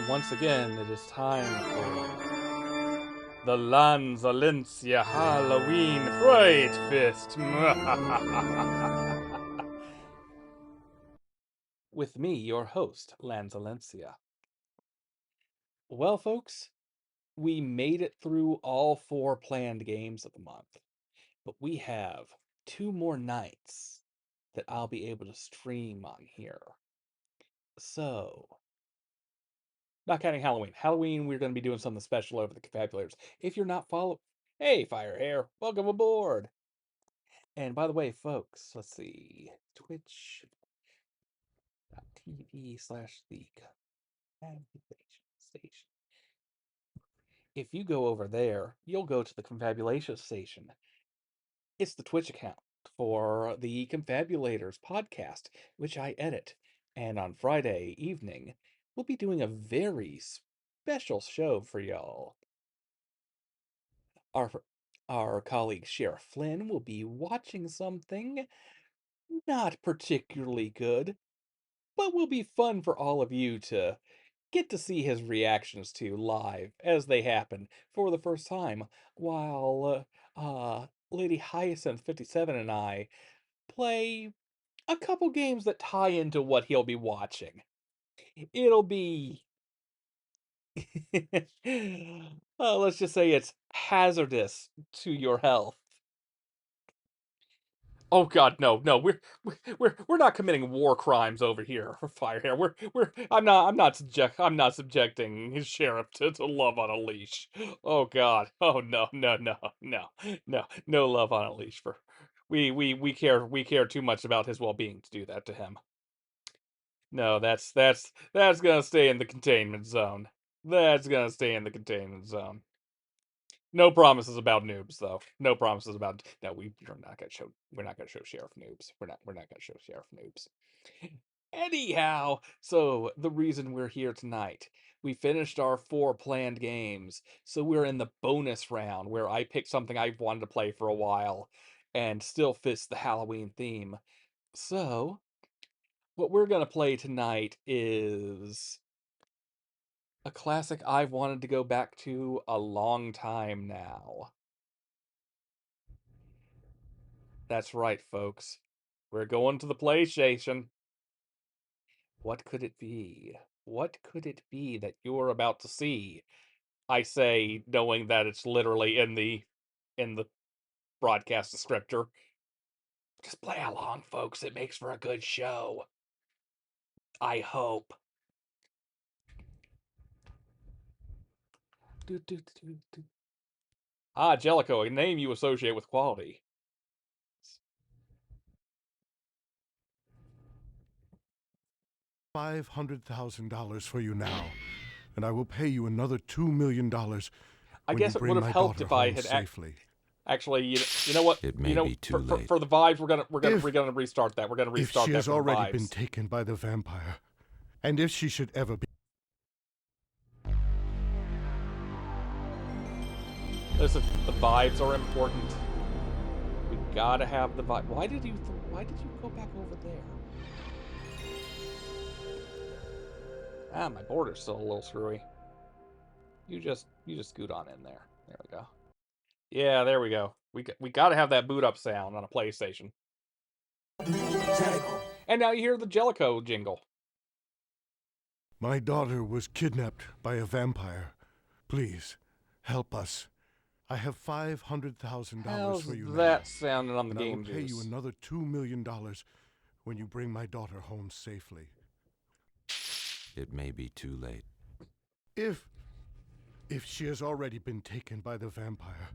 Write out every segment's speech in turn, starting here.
once again, it is time for the Lanzalencia Halloween Fright Fest. With me, your host, Lanzalencia. Well, folks, we made it through all 4 planned games of the month, but we have 2 more nights that I'll be able to stream on here. So, not counting Halloween. Halloween, we're going to be doing something special over the Confabulators. If you're not following... Hey, Firehair, welcome aboard! And by the way, folks, let's see. Twitch.tv/the Confabulation Station. If you go over there, you'll go to the Confabulation Station. It's the Twitch account for the Confabulators podcast, which I edit. And on Friday evening, we'll be doing a very special show for y'all. Our colleague Sheriff Flynn will be watching something not particularly good, but will be fun for all of you to get to see his reactions to live as they happen for the first time, while Lady Hyacinth 57 and I play a couple games that tie into what he'll be watching. It'll be let's just say it's hazardous to your health. Oh God, no, we're not committing war crimes over here, Firehair. I'm not subjecting his sheriff to love on a leash. Oh God, oh no love on a leash for. We care too much about his well-being to do that to him. No, that's gonna stay in the containment zone. That's gonna stay in the containment zone. No promises about noobs, though. No promises about. No, we're not gonna show. We're not gonna show Sheriff noobs. We're not gonna show Sheriff noobs. Anyhow, so the reason we're here tonight, we finished our 4 planned games, so we're in the bonus round where I picked something I've wanted to play for a while, and still fits the Halloween theme. So, what we're gonna play tonight is a classic I've wanted to go back to a long time now. That's right, folks. We're going to the PlayStation. What could it be? What could it be that you're about to see? I say, knowing that it's literally in the broadcast descriptor. Just play along, folks. It makes for a good show. I hope. Ah, Jellicoe, a name you associate with quality. $500,000 for you now, and I will pay you another $2 million I when guess you it bring would have my helped daughter if I home had safely. actually. You know what? It may be too late. For the vibes, we're gonna restart that. We're gonna restart If she that has for the already been vibes. taken by the vampire, and if she should ever be... Listen, the vibes are important. We gotta have the vibe. Why did you go back over there? Ah, my border's still a little screwy. You just scoot on in there. There we go. Yeah, there we go. We gotta have that boot up sound on a PlayStation. And now you hear the Jellicoe jingle. My daughter was kidnapped by a vampire. Please, help us. I have $500,000 for you now. How's that sounding on the and I game will pay you juice? another $2 million when you bring my daughter home safely. It may be too late. If she has already been taken by the vampire,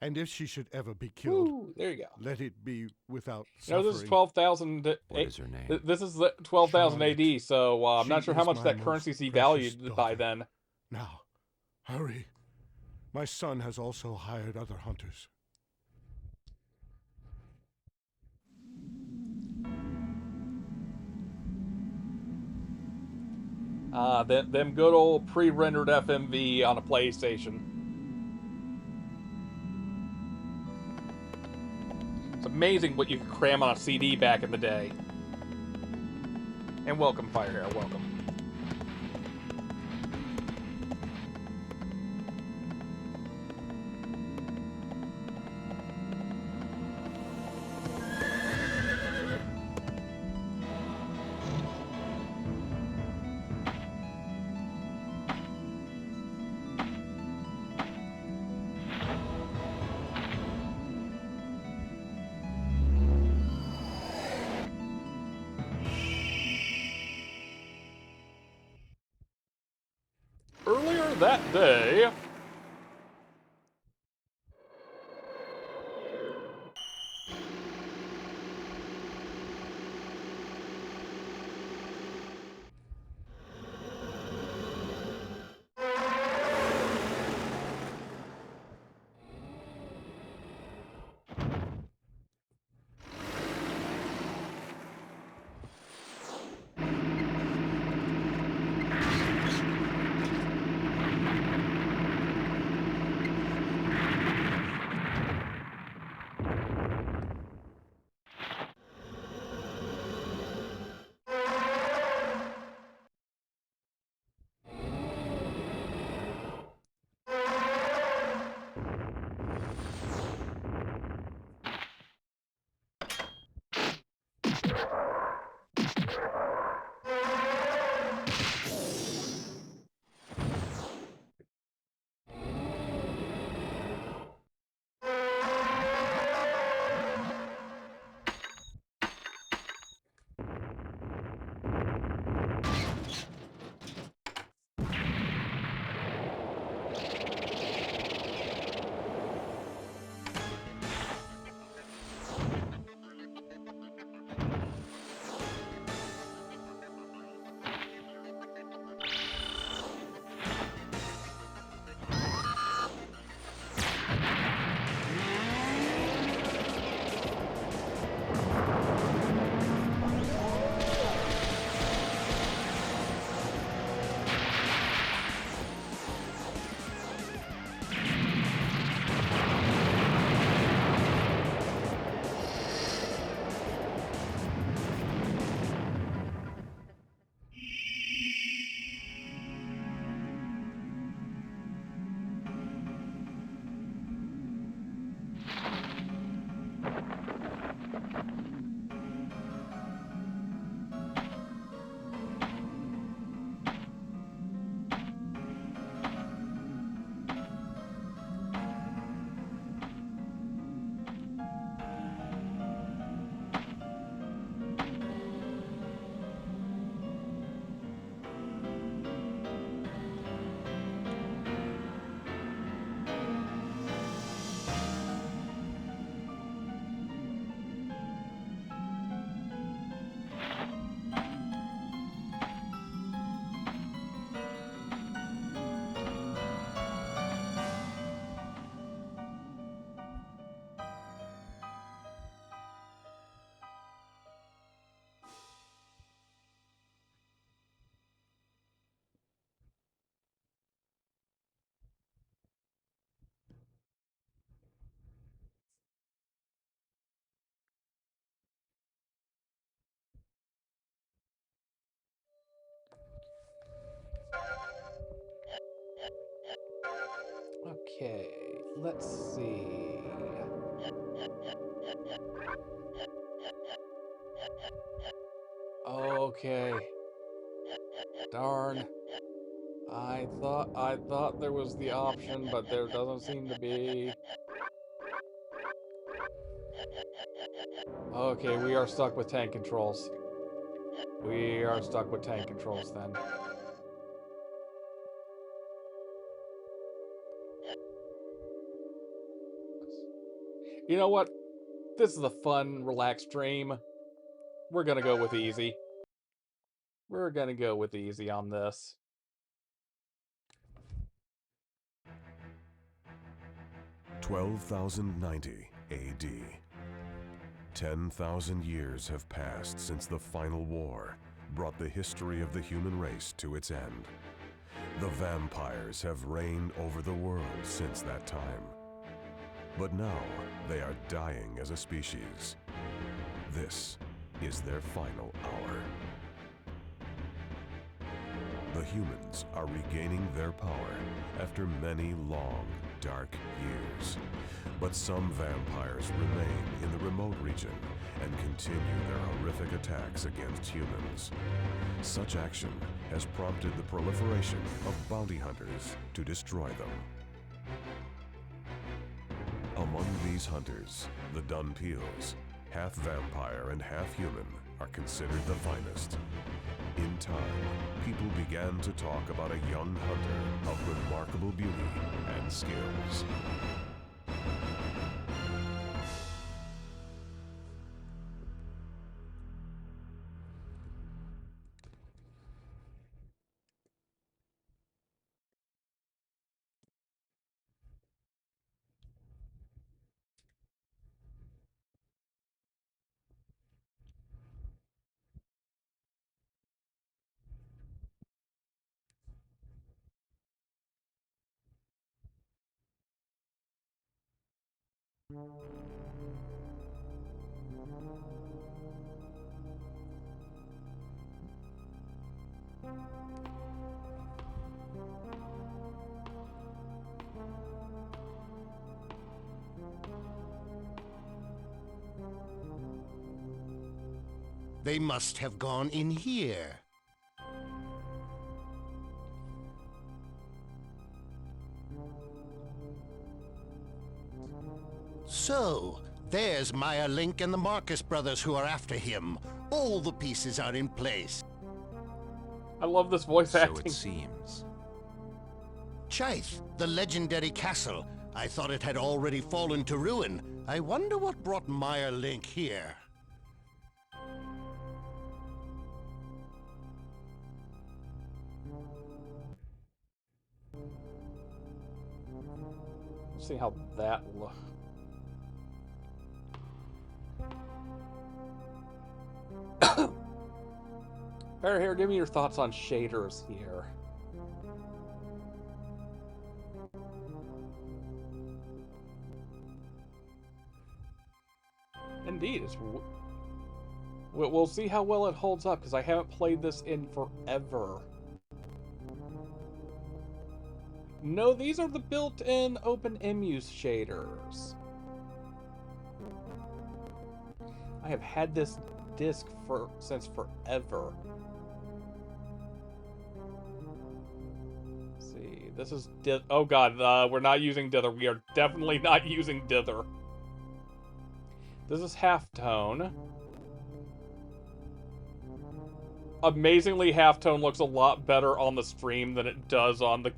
and if she should ever be killed, Woo, there you go. let it be without You suffering. know, this is 12,000. What is her name? This is 12,000 AD, so I'm not She sure how is much my that most currency's precious devalued by daughter. then. Now, hurry. My son has also hired other hunters. Them good old pre-rendered FMV on a PlayStation. It's amazing what you could cram on a CD back in the day. And welcome, Firehair, welcome. that day. Okay, let's see. Okay. Darn. I thought there was the option, but there doesn't seem to be. Okay, we are stuck with tank controls. We are stuck with tank controls then. You know what? This is a fun, relaxed stream. We're gonna go with easy. We're gonna go with easy on this. 12,090 AD. 10,000 years have passed since the final war brought the history of the human race to its end. The vampires have reigned over the world since that time. But now they are dying as a species. This is their final hour. The humans are regaining their power after many long, dark years. But some vampires remain in the remote region and continue their horrific attacks against humans. Such action has prompted the proliferation of bounty hunters to destroy them. Among these hunters, the Dunpeals, half vampire and half human, are considered the finest. In time, people began to talk about a young hunter of remarkable beauty and skills. They must have gone in here. So, there's Maya Link and the Marcus brothers who are after him. All the pieces are in place. I love this voice So acting. it seems. Chythe, the legendary castle. I thought it had already fallen to ruin. I wonder what brought Maya Link here. See how that looks. Better here, give me your thoughts on shaders here. Indeed, we'll see how well it holds up, because I haven't played this in forever. No, these are the built-in OpenEMU shaders. I have had this disc since forever. Let's see, this is oh god, we're not using dither. We are definitely not using dither. This is halftone. Amazingly, halftone looks a lot better on the stream than it does on the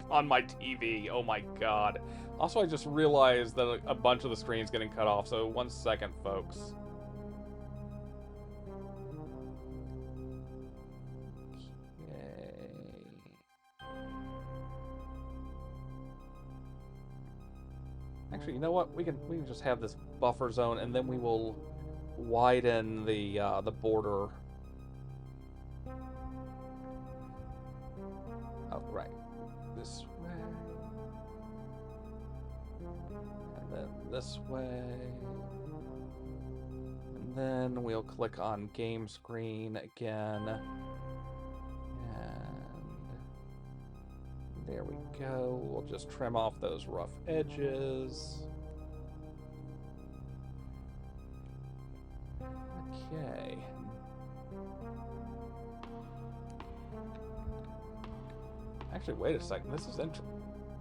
on my TV. Oh my god. Also, I just realized that a bunch of the screen's getting cut off, so 1 second, folks. Actually, you know what? We can just have this buffer zone, and then we will widen the border. Oh, right. This way. And then this way. And then we'll click on game screen again. And there we go. We'll just trim off those rough edges. Okay. Actually, wait a second. This is interesting.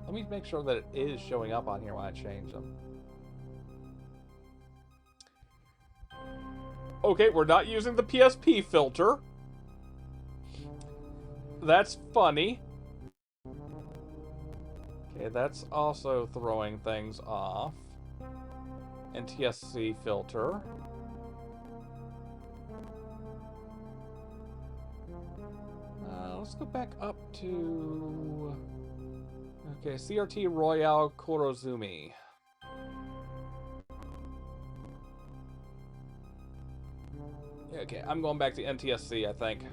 Let me make sure that it is showing up on here when I change them. Okay, we're not using the PSP filter. That's funny. Okay, that's also throwing things off. NTSC filter. Let's go back up to... Okay, CRT Royale Korozumi. Yeah, okay, I'm going back to NTSC, I think.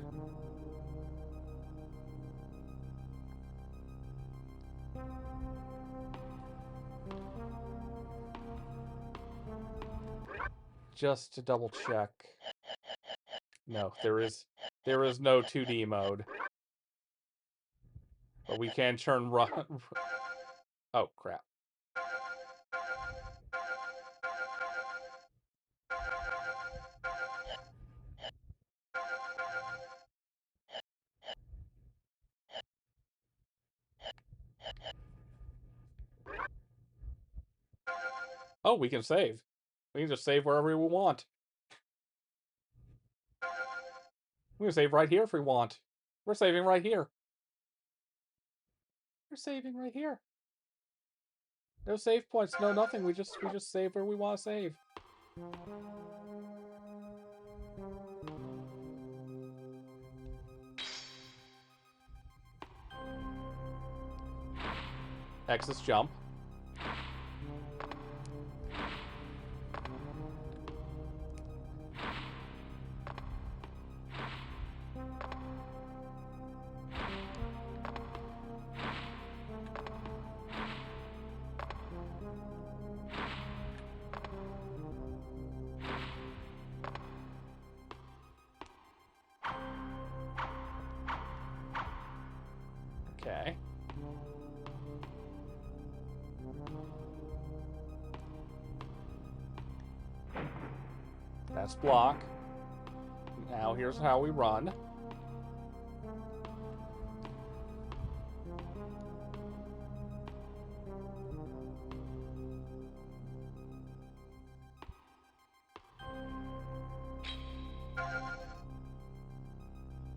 Just to double check. No, there is no 2D mode. But we can turn run. Oh, crap. Oh, we can save. We can just save wherever we want. We can save right here if we want. We're saving right here. We're saving right here. No save points, no nothing. We just save where we want to save. X's jump. Okay. That's block. Now here's how we run.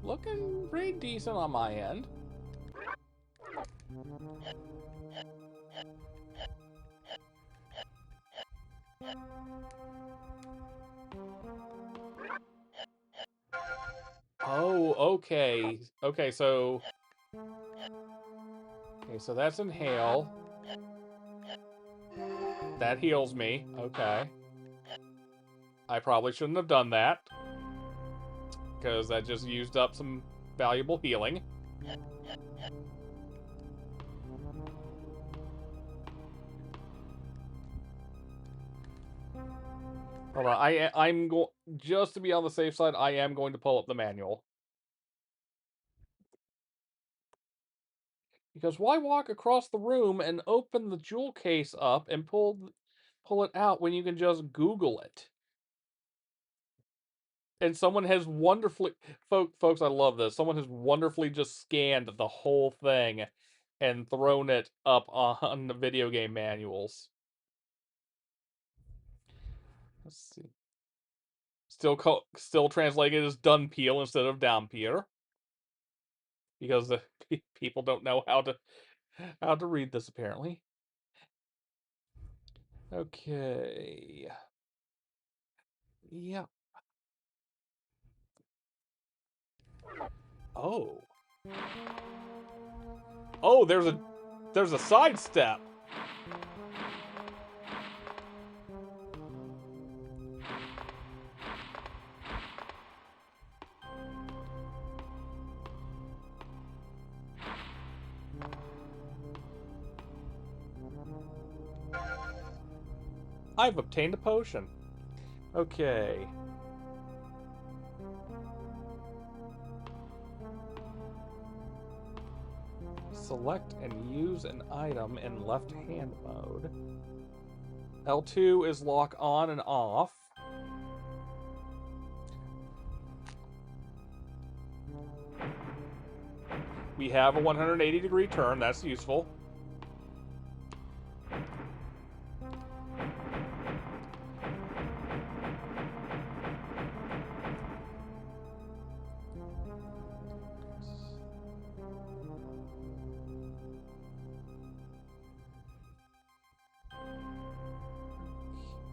Looking pretty decent on my end. Oh, okay. Okay, so that's inhale. That heals me. Okay. I probably shouldn't have done that, because that just used up some valuable healing. Hold on, I'm going, just to be on the safe side, I am going to pull up the manual. Because why walk across the room and open the jewel case up and pull it out when you can just Google it? And someone has wonderfully, folks, I love this. Someone has wonderfully just scanned the whole thing and thrown it up on the video game manuals. Let's see. Still translated as Dunpeel instead of Dampier, because the people don't know how to read this apparently. Okay. Yeah. Oh. Oh, there's a sidestep. I've obtained a potion. Okay. Select and use an item in left-hand mode. L2 is lock on and off. We have a 180-degree turn. That's useful.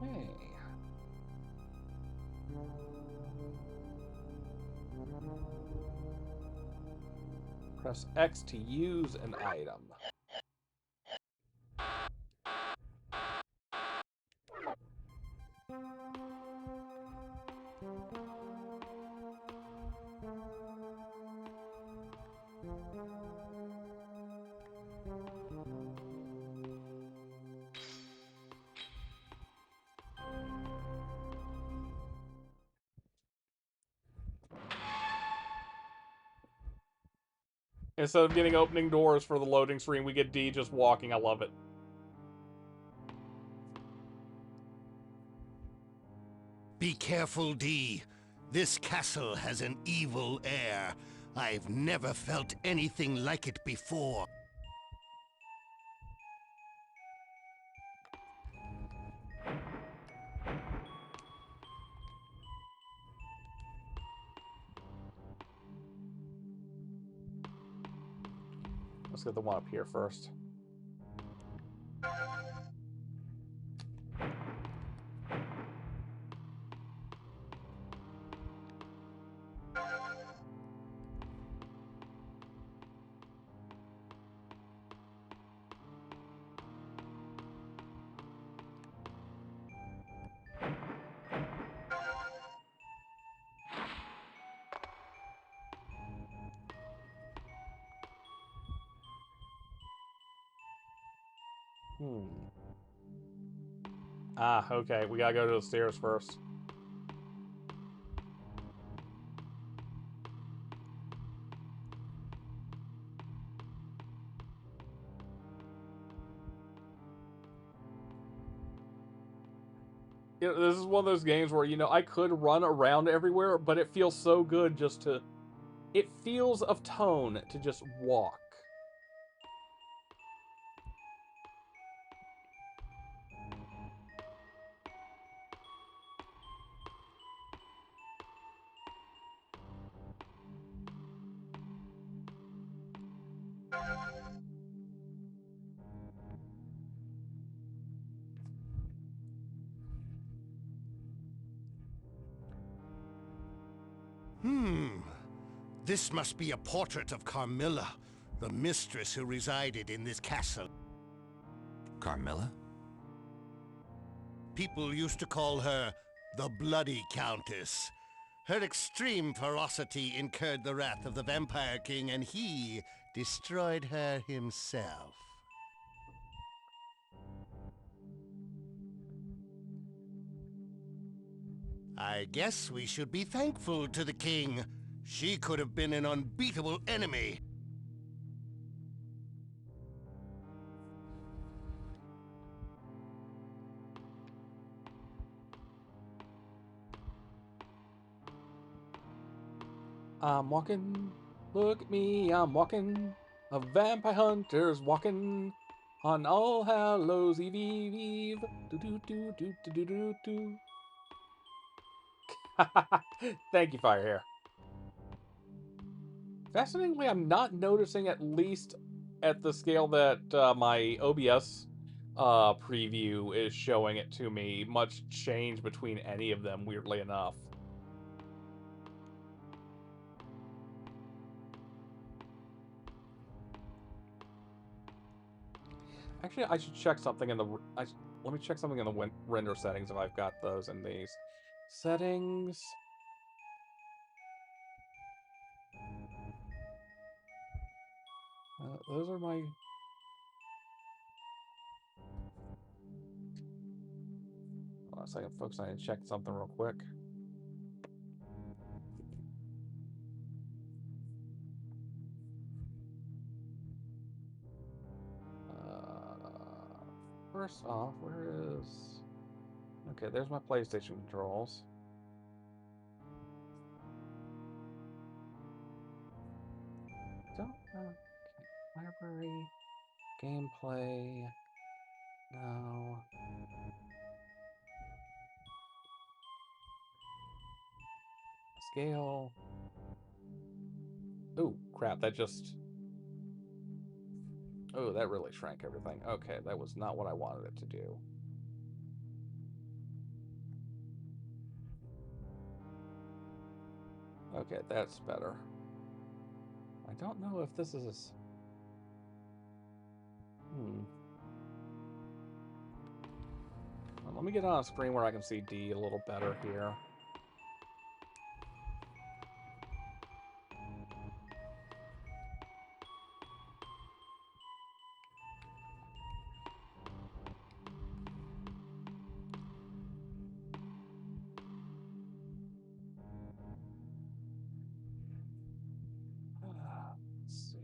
Okay. Press X to use an item. Instead of getting opening doors for the loading screen, we get D just walking. I love it. Be careful, D. This castle has an evil air. I've never felt anything like it before. Let's get the one up here first. Ah, okay. We gotta go to the stairs first. You know, this is one of those games where, you know, I could run around everywhere, but it feels so good just to... It feels of tone to just walk. This must be a portrait of Carmilla, the mistress who resided in this castle. Carmilla? People used to call her the Bloody Countess. Her extreme ferocity incurred the wrath of the Vampire King, and he destroyed her himself. I guess we should be thankful to the king. She could have been an unbeatable enemy. I'm walking, look at me, I'm walking. A vampire hunter's walking on All Hallows Eve, Eve, Eve. Do do do do do do do do. Thank you, Firehair. Fascinatingly, I'm not noticing, at least at the scale that my OBS preview is showing it to me, much change between any of them, weirdly enough. Actually, I should check something in the... let me check something in the render settings if I've got those in these. Settings... those are my... Hold on a second, folks. I need to check something real quick. First off, where is... Okay, there's my PlayStation controls. Don't know. Okay. Library, gameplay. No. Scale. Oh, crap, that just... Oh, that really shrank everything. Okay, that was not what I wanted it to do. Okay, that's better. I don't know if this is... Well, let me get on a screen where I can see D a little better here. Let's see.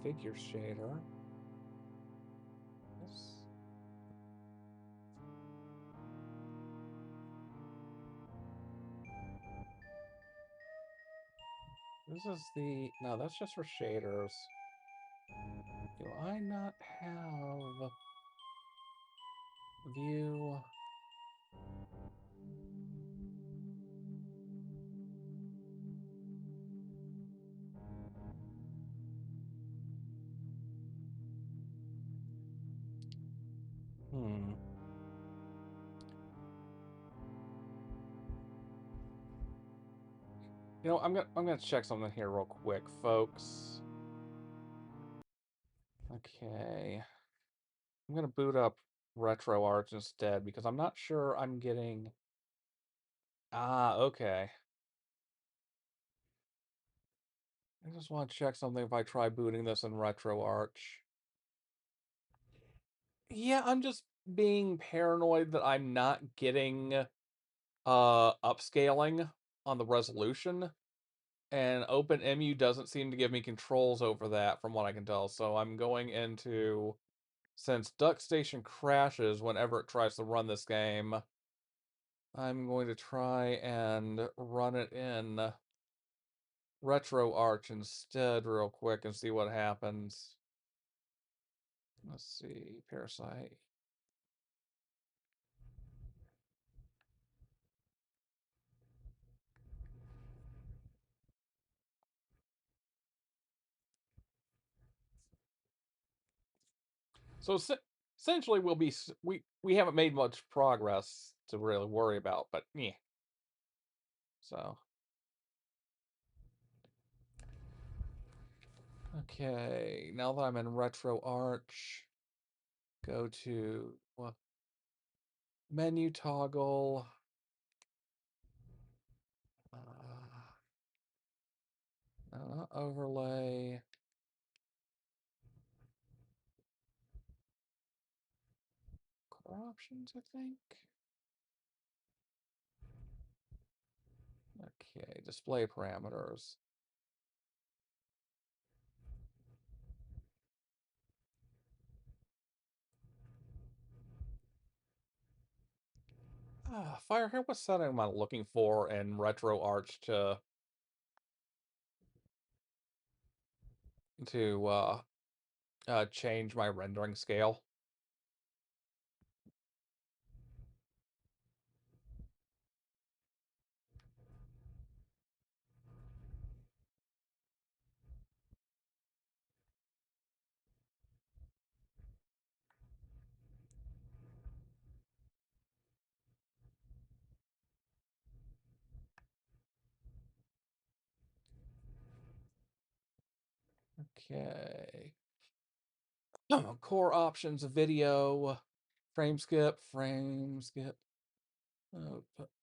Configure shader. This is the... No, that's just for shaders. Do I not have... View... Hmm. I'm gonna check something here real quick, folks. Okay. I'm gonna boot up RetroArch instead because I'm not sure I'm getting. Ah, okay. I just want to check something if I try booting this in RetroArch. Yeah, I'm just being paranoid that I'm not getting upscaling on the resolution, and OpenMU doesn't seem to give me controls over that from what I can tell. So I'm going into, since DuckStation crashes whenever it tries to run this game, I'm going to try and run it in RetroArch instead real quick and see what happens. Let's see, Parasite. So essentially, we haven't made much progress to really worry about, but yeah. So okay, now that I'm in RetroArch, go to menu toggle. Overlay. Core options, I think. Okay, display parameters. Fire here. What setting am I looking for in RetroArch to change my rendering scale? Okay. Core options, video, frame skip.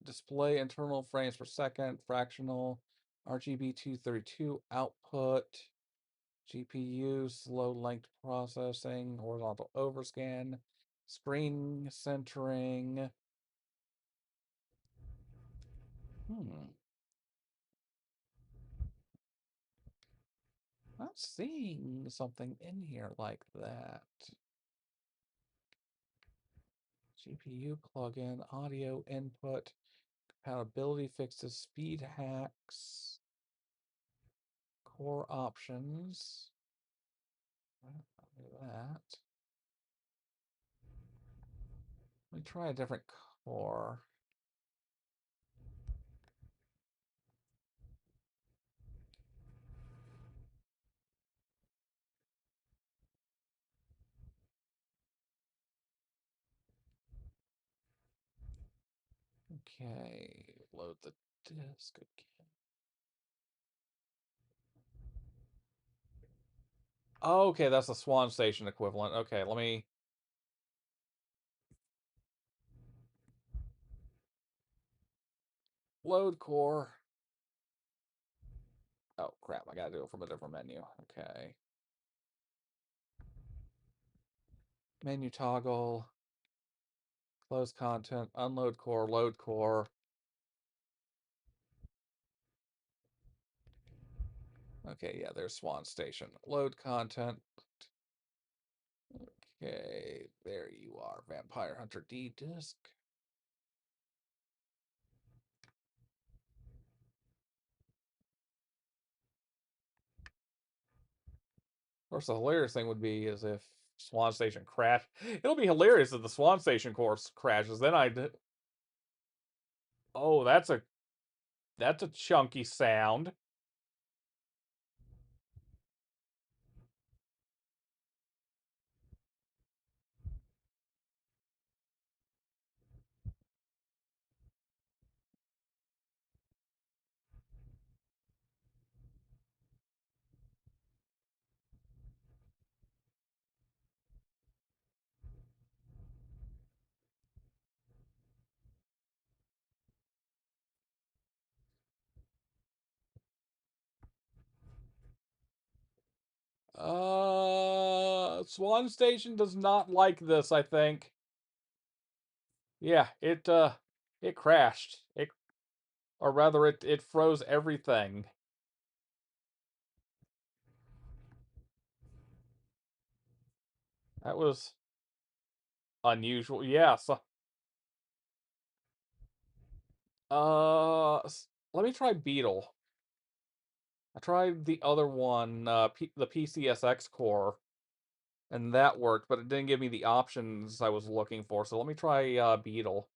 Display internal frames per second, fractional, RGB 232 output, GPU, slow length processing, horizontal overscan, screen centering. Hmm. Not seeing something in here like that. GPU plugin, audio input, compatibility fixes, speed hacks, core options. I'll do that. Let me try a different core. Okay, load the disk again. Okay, that's the Swan Station equivalent. Okay, let me. Load core. Oh, crap, I gotta do it from a different menu. Okay. Menu toggle. Close content. Unload core. Load core. Okay, yeah, there's Swan Station. Load content. Okay, there you are. Vampire Hunter D disk. Of course, the hilarious thing would be is if Swan Station crash. It'll be hilarious if the Swan Station course crashes. Then I'd. Oh, that's a chunky sound. Swan Station does not like this, I think. Yeah, it crashed. Or rather, it froze everything. That was unusual. Yeah, so, let me try Beetle. I tried the other one, the PCSX core, and that worked, but it didn't give me the options I was looking for. So let me try Beetle.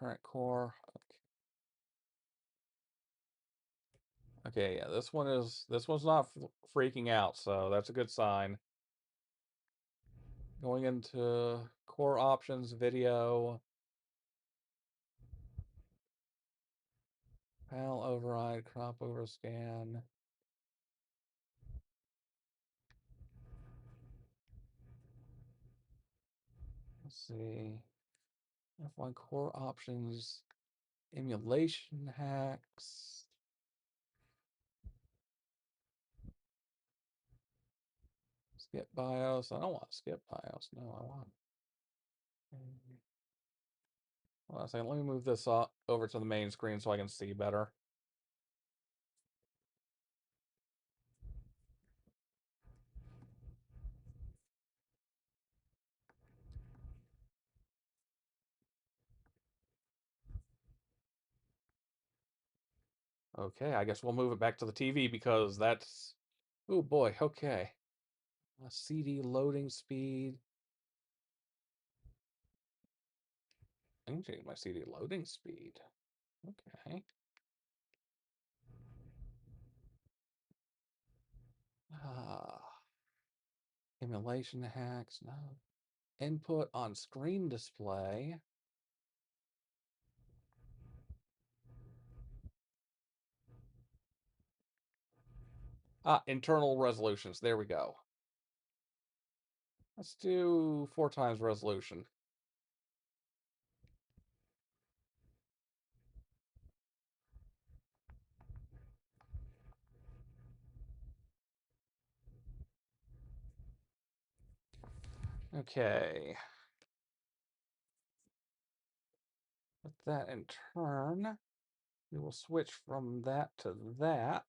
Current core. Okay, yeah, this one's not freaking out, so that's a good sign. Going into core options, video, PAL override, crop overscan. Let's see. F1 core options, emulation hacks. Skip BIOS. I don't want to skip BIOS. No, I want. Hold on a second. Let me move this over to the main screen so I can see better. Okay, I guess we'll move it back to the TV because that's. Oh boy, okay. CD loading speed. I can change my CD loading speed. Okay. Emulation hacks, no. Input on screen display. Internal resolutions. There we go. Let's do 4 times resolution. Okay. Put that in turn. We will switch from that to that.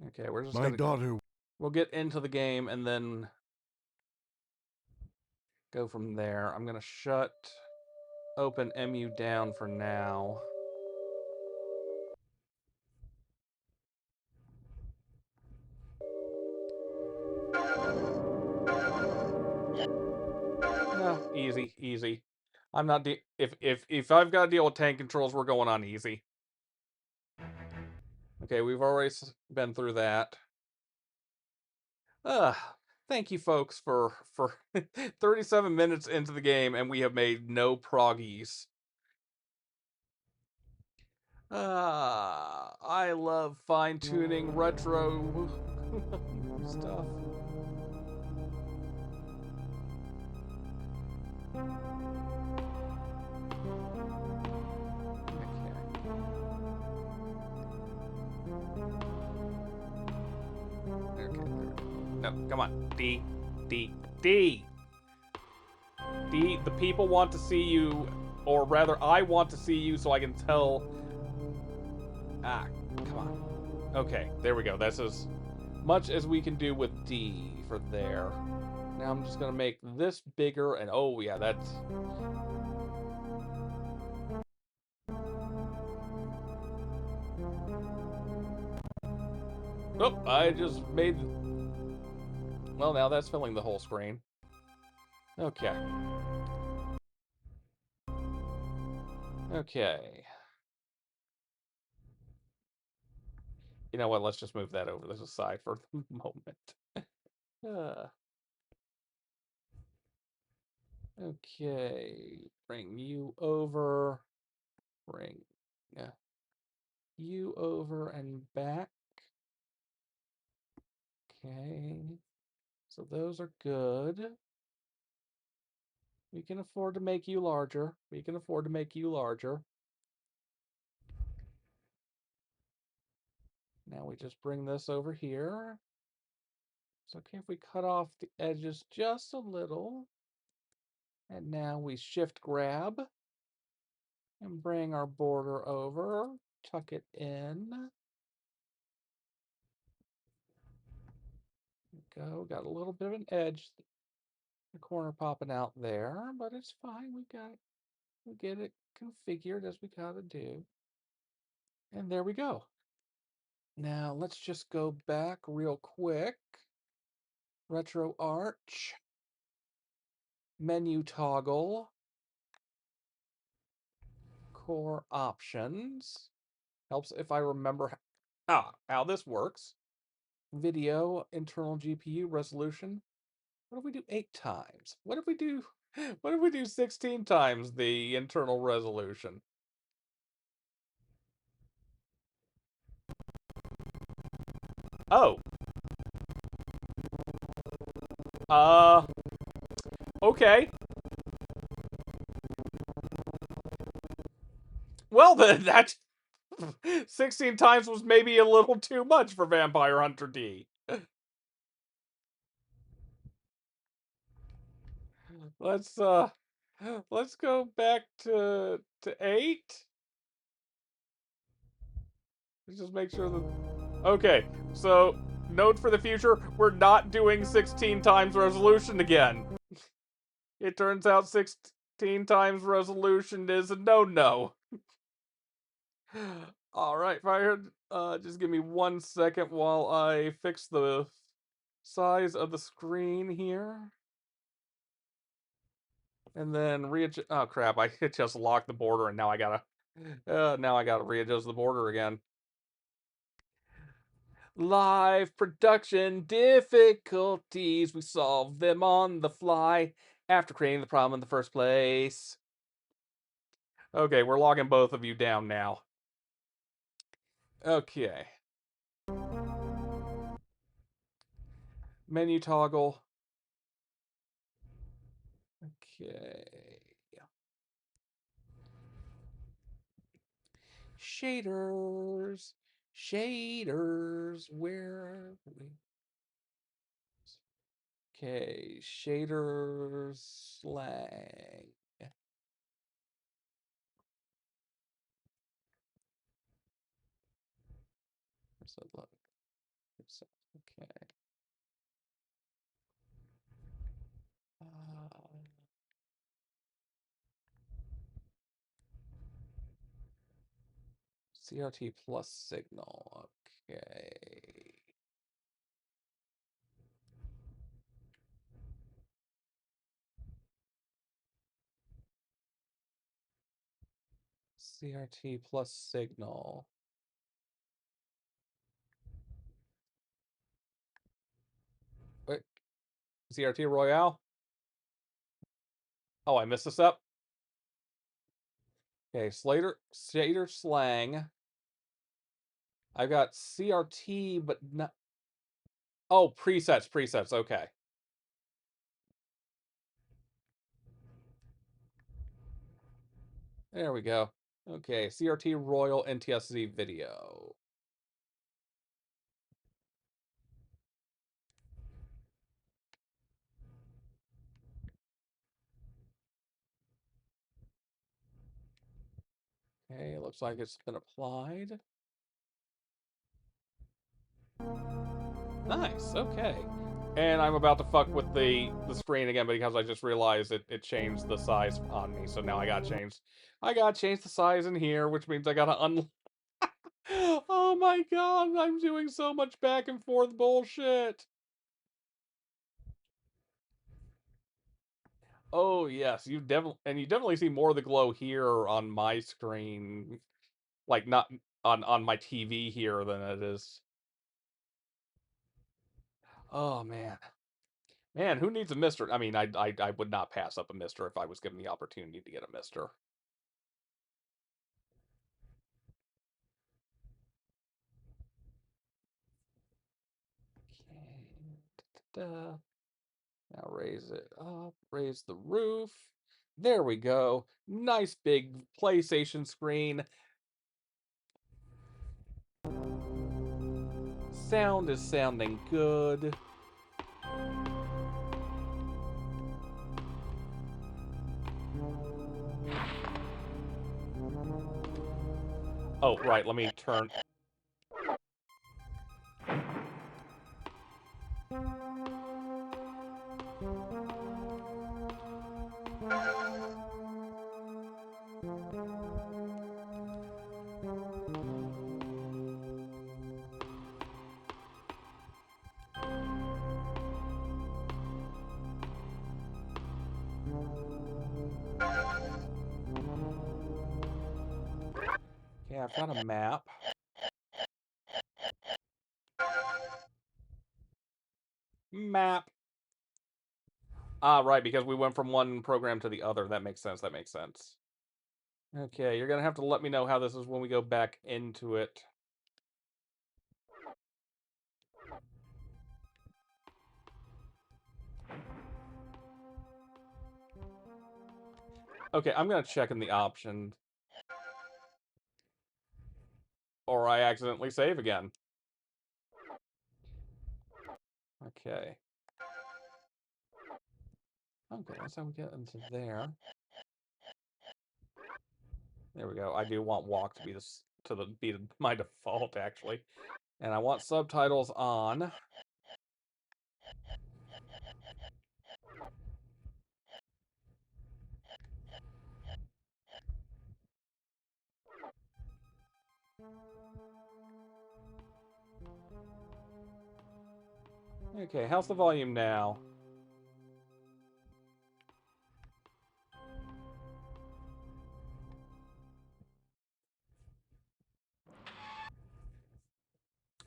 Okay, we're just My gonna. daughter. We'll get into the game and then go from there. I'm gonna shut open MU down for now. No, easy, easy. I'm not if I've got to deal with tank controls, we're going on easy. Okay, we've already been through that. Thank you folks for 37 minutes into the game and we have made no proggies. I love fine-tuning retro stuff. Okay, no, come on. D. D. D. D. The people want to see you, or rather, I want to see you so I can tell. Come on. Okay, there we go. That's as much as we can do with D for there. Now I'm just gonna make this bigger, and oh yeah, that's. Oh, I just made. Well, now that's filling the whole screen. Okay. Okay. You know what? Let's just move that over to the side for the moment. Uh, okay. Bring you over. Bring you over and back. Okay. So those are good. We can afford to make you larger. We can afford to make you larger. Now we just bring this over here. It's okay if we cut off the edges just a little. And now we shift grab and bring our border over. Tuck it in. Go. Got a little bit of an edge. The corner popping out there, but it's fine. We get it configured as we gotta do. And there we go. Now let's just go back real quick. Retro arch. Menu toggle. Core options. Helps if I remember how this works. Video, internal GPU resolution. What if we do 8 times? What if we do 16 times the internal resolution? Oh. Okay. Well then, that 16 times was maybe a little too much for Vampire Hunter D. Let's let's go back to 8. Let's just make sure that okay. So, note for the future, we're not doing 16 times resolution again. It turns out 16 times resolution is a no-no. Alright, Fire, just give me 1 second while I fix the size of the screen here. And then readjust. Oh crap! I just locked the border, and now I gotta readjust the border again. Live production difficulties. We solve them on the fly after creating the problem in the first place. Okay, we're logging both of you down now. Okay. Menu toggle. Okay. Shaders. Shaders. Where are we? Okay. Shaders slang. So look. Okay. CRT plus signal. Okay. CRT plus signal. Wait. CRT Royale? Oh, I messed this up. Okay, Shader slang. I've got CRT, but not. Oh, presets. Okay. There we go. Okay, CRT Royal NTSC video. Okay, it looks like it's been applied. Nice, okay. And I'm about to fuck with the screen again because I just realized it changed the size on me. So now I gotta change the size in here, which means I gotta oh my god, I'm doing so much back and forth bullshit. Oh yes, you definitely see more of the glow here on my screen, like not on my TV here than it is. Oh man, man, who needs a Mister? I mean, I would not pass up a Mister if I was given the opportunity to get a Mister. Okay. Da-da-da. Now raise it up, raise the roof. There we go. Nice big PlayStation screen. Sound is sounding good. Oh, right, let me turn. Okay, I've got a map. Map. Ah, right, because we went from one program to the other. That makes sense, that makes sense. Okay, you're gonna have to let me know how this is when we go back into it. Okay, I'm gonna check in the options. Or I accidentally save again. Okay. Okay, that's how we get into there. There we go. I do want walk to be my default actually. And I want subtitles on. Okay, how's the volume now?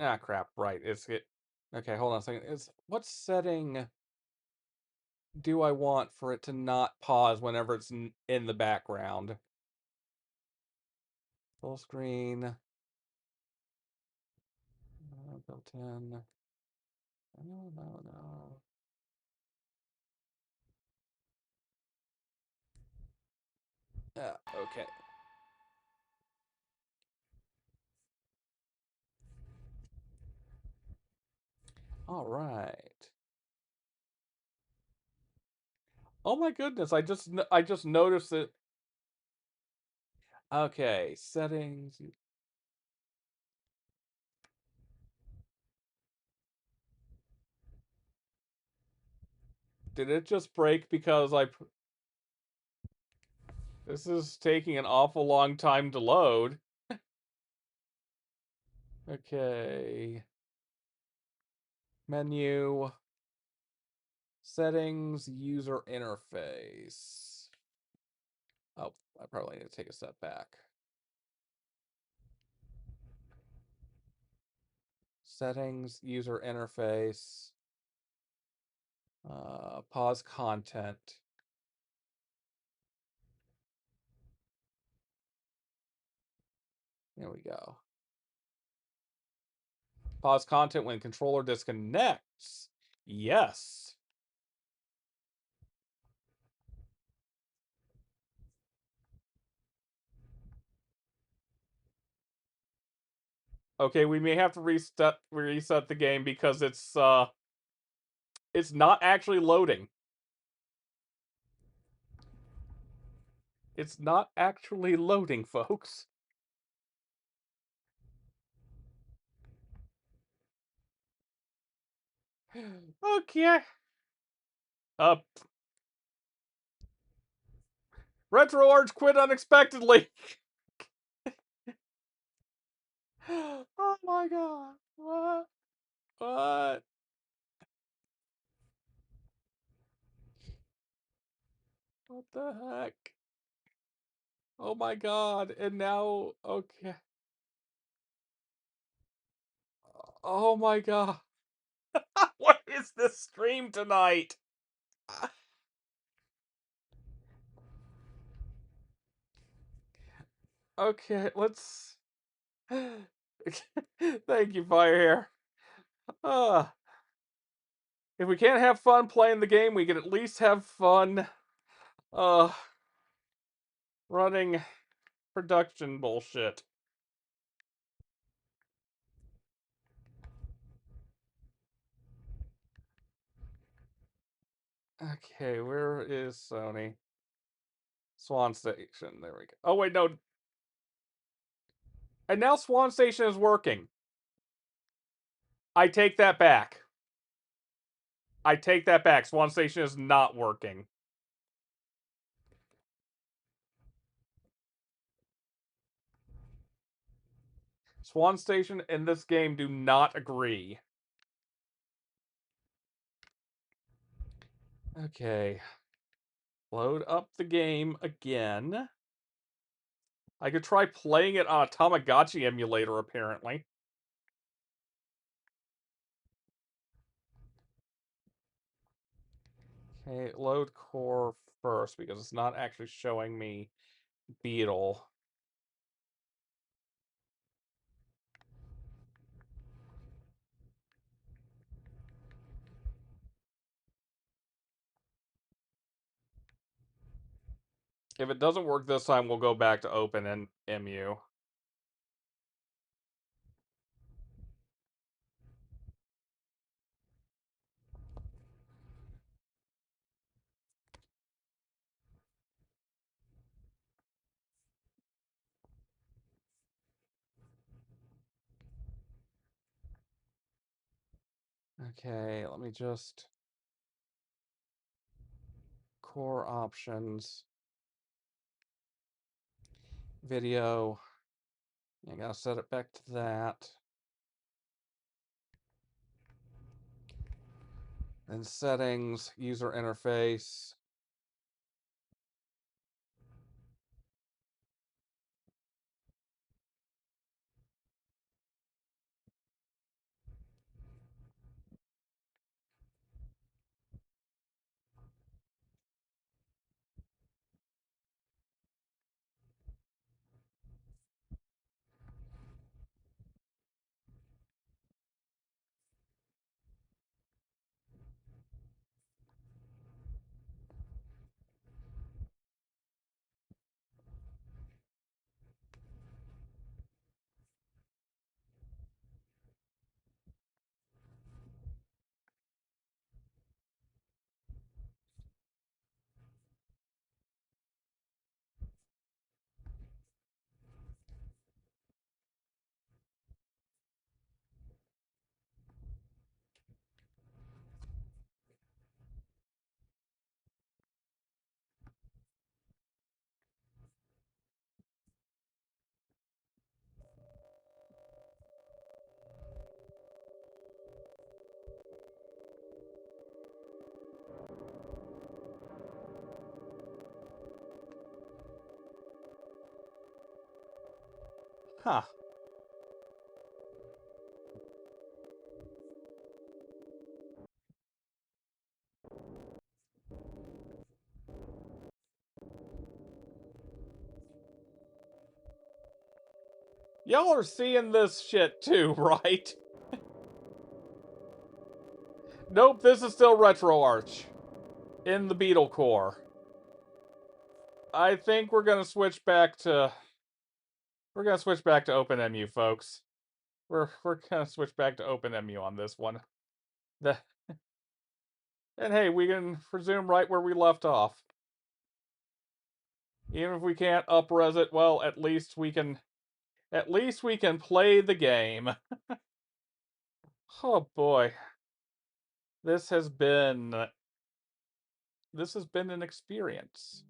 Ah, crap. Right. It's it. Okay, hold on a second. What setting do I want for it to not pause whenever it's in the background? Full screen. Built in. No, no, no. Okay. All right. Oh my goodness! I just noticed it. Okay, settings. Did it just break because this is taking an awful long time to load. Okay. Menu. Settings, user interface. Oh, I probably need to take a step back. Settings, user interface. Pause content. There we go. Pause content when controller disconnects. Yes. Okay, we may have to reset the game because it's not actually loading. It's not actually loading, folks. Okay. Uh Retro Arch quit unexpectedly. Oh my god. What? What? What the heck? Oh my god, and now, okay. Oh my god. What is this stream tonight? Okay, let's... Thank you, Firehair. Uh, if we can't have fun playing the game, we can at least have fun, uh, running production bullshit. Okay, where is Sony? Swan Station, there we go. Oh wait, no. And now Swan Station is working. I take that back. I take that back. Swan Station is not working. Swan Station and this game do not agree. Okay. Load up the game again. I could try playing it on a Tamagotchi emulator, apparently. Okay, load core first, because it's not actually showing me Beetle. If it doesn't work this time, we'll go back to open and MU. Okay, let me just... Core options. Video. I gotta set it back to that. Then settings, user interface. Huh. Y'all are seeing this shit too, right? Nope, this is still RetroArch. In the Beetle core. I think we're gonna switch back to... We're gonna switch back to OpenMU, folks. We're gonna switch back to OpenMU on this one. The... And hey, we can resume right where we left off. Even if we can't up-res it, well, at least we can play the game. Oh boy. This has been an experience.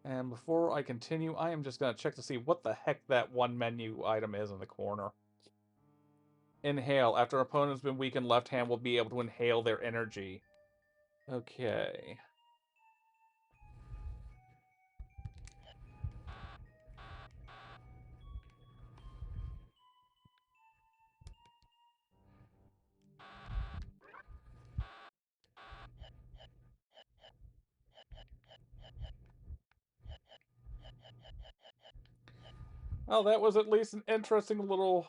And before I continue, I am just going to check to see what the heck that one menu item is in the corner. Inhale. After an opponent has been weakened, left hand will be able to inhale their energy. Okay. Well, that was at least an interesting little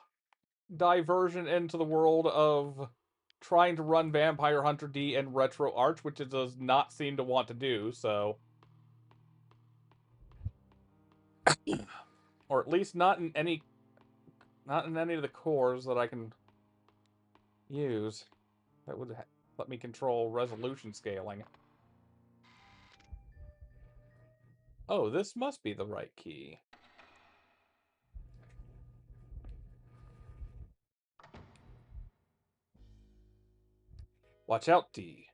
diversion into the world of trying to run Vampire Hunter D and Retro Arch, which it does not seem to want to do, so... Or at least not in any of the cores that I can use that would let me control resolution scaling. Oh, this must be the right key. Watch out, D.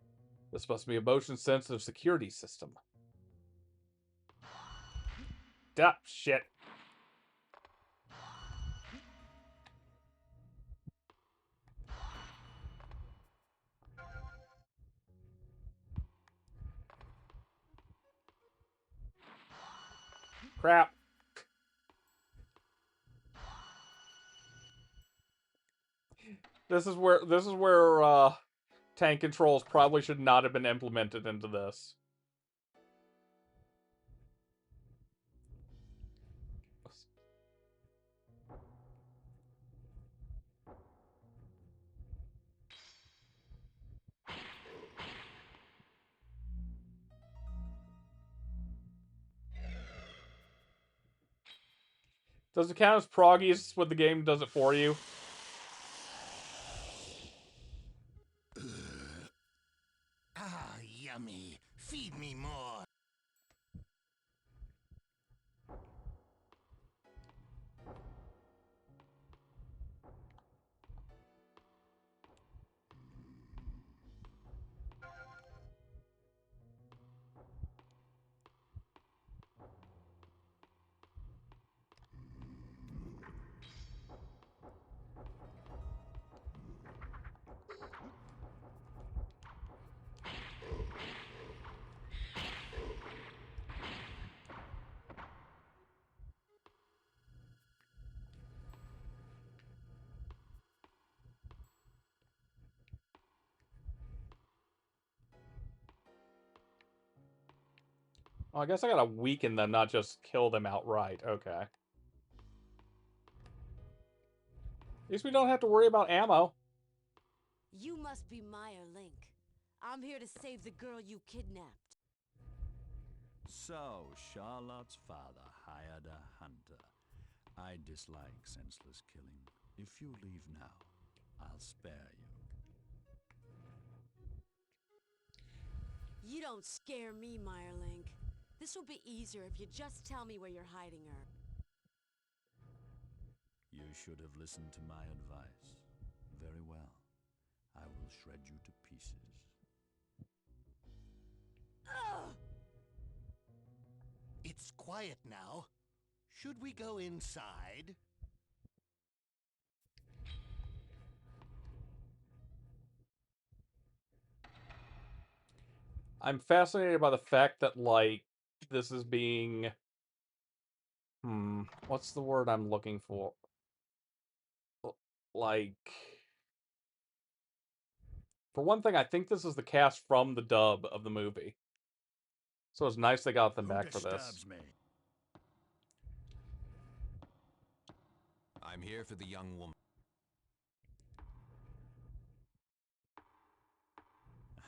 This must be a motion-sensitive security system. Duh, shit. Crap. This is where tank controls probably should not have been implemented into this. Does it count as proggies when the game does it for you? Ah, yummy. Feed me more. Oh, I guess I gotta weaken them, not just kill them outright. Okay. At least we don't have to worry about ammo. You must be Meyer Link. I'm here to save the girl you kidnapped. So, Charlotte's father hired a hunter. I dislike senseless killing. If you leave now, I'll spare you. You don't scare me, Meyer Link. This will be easier if you just tell me where you're hiding her. You should have listened to my advice. Very well. I will shred you to pieces. Ugh! It's quiet now. Should we go inside? I'm fascinated by the fact that, like, this is being... what's the word I'm looking for? Like... For one thing, I think this is the cast from the dub of the movie. So it's nice they got them back for this. Disturbs me? I'm here for the young woman.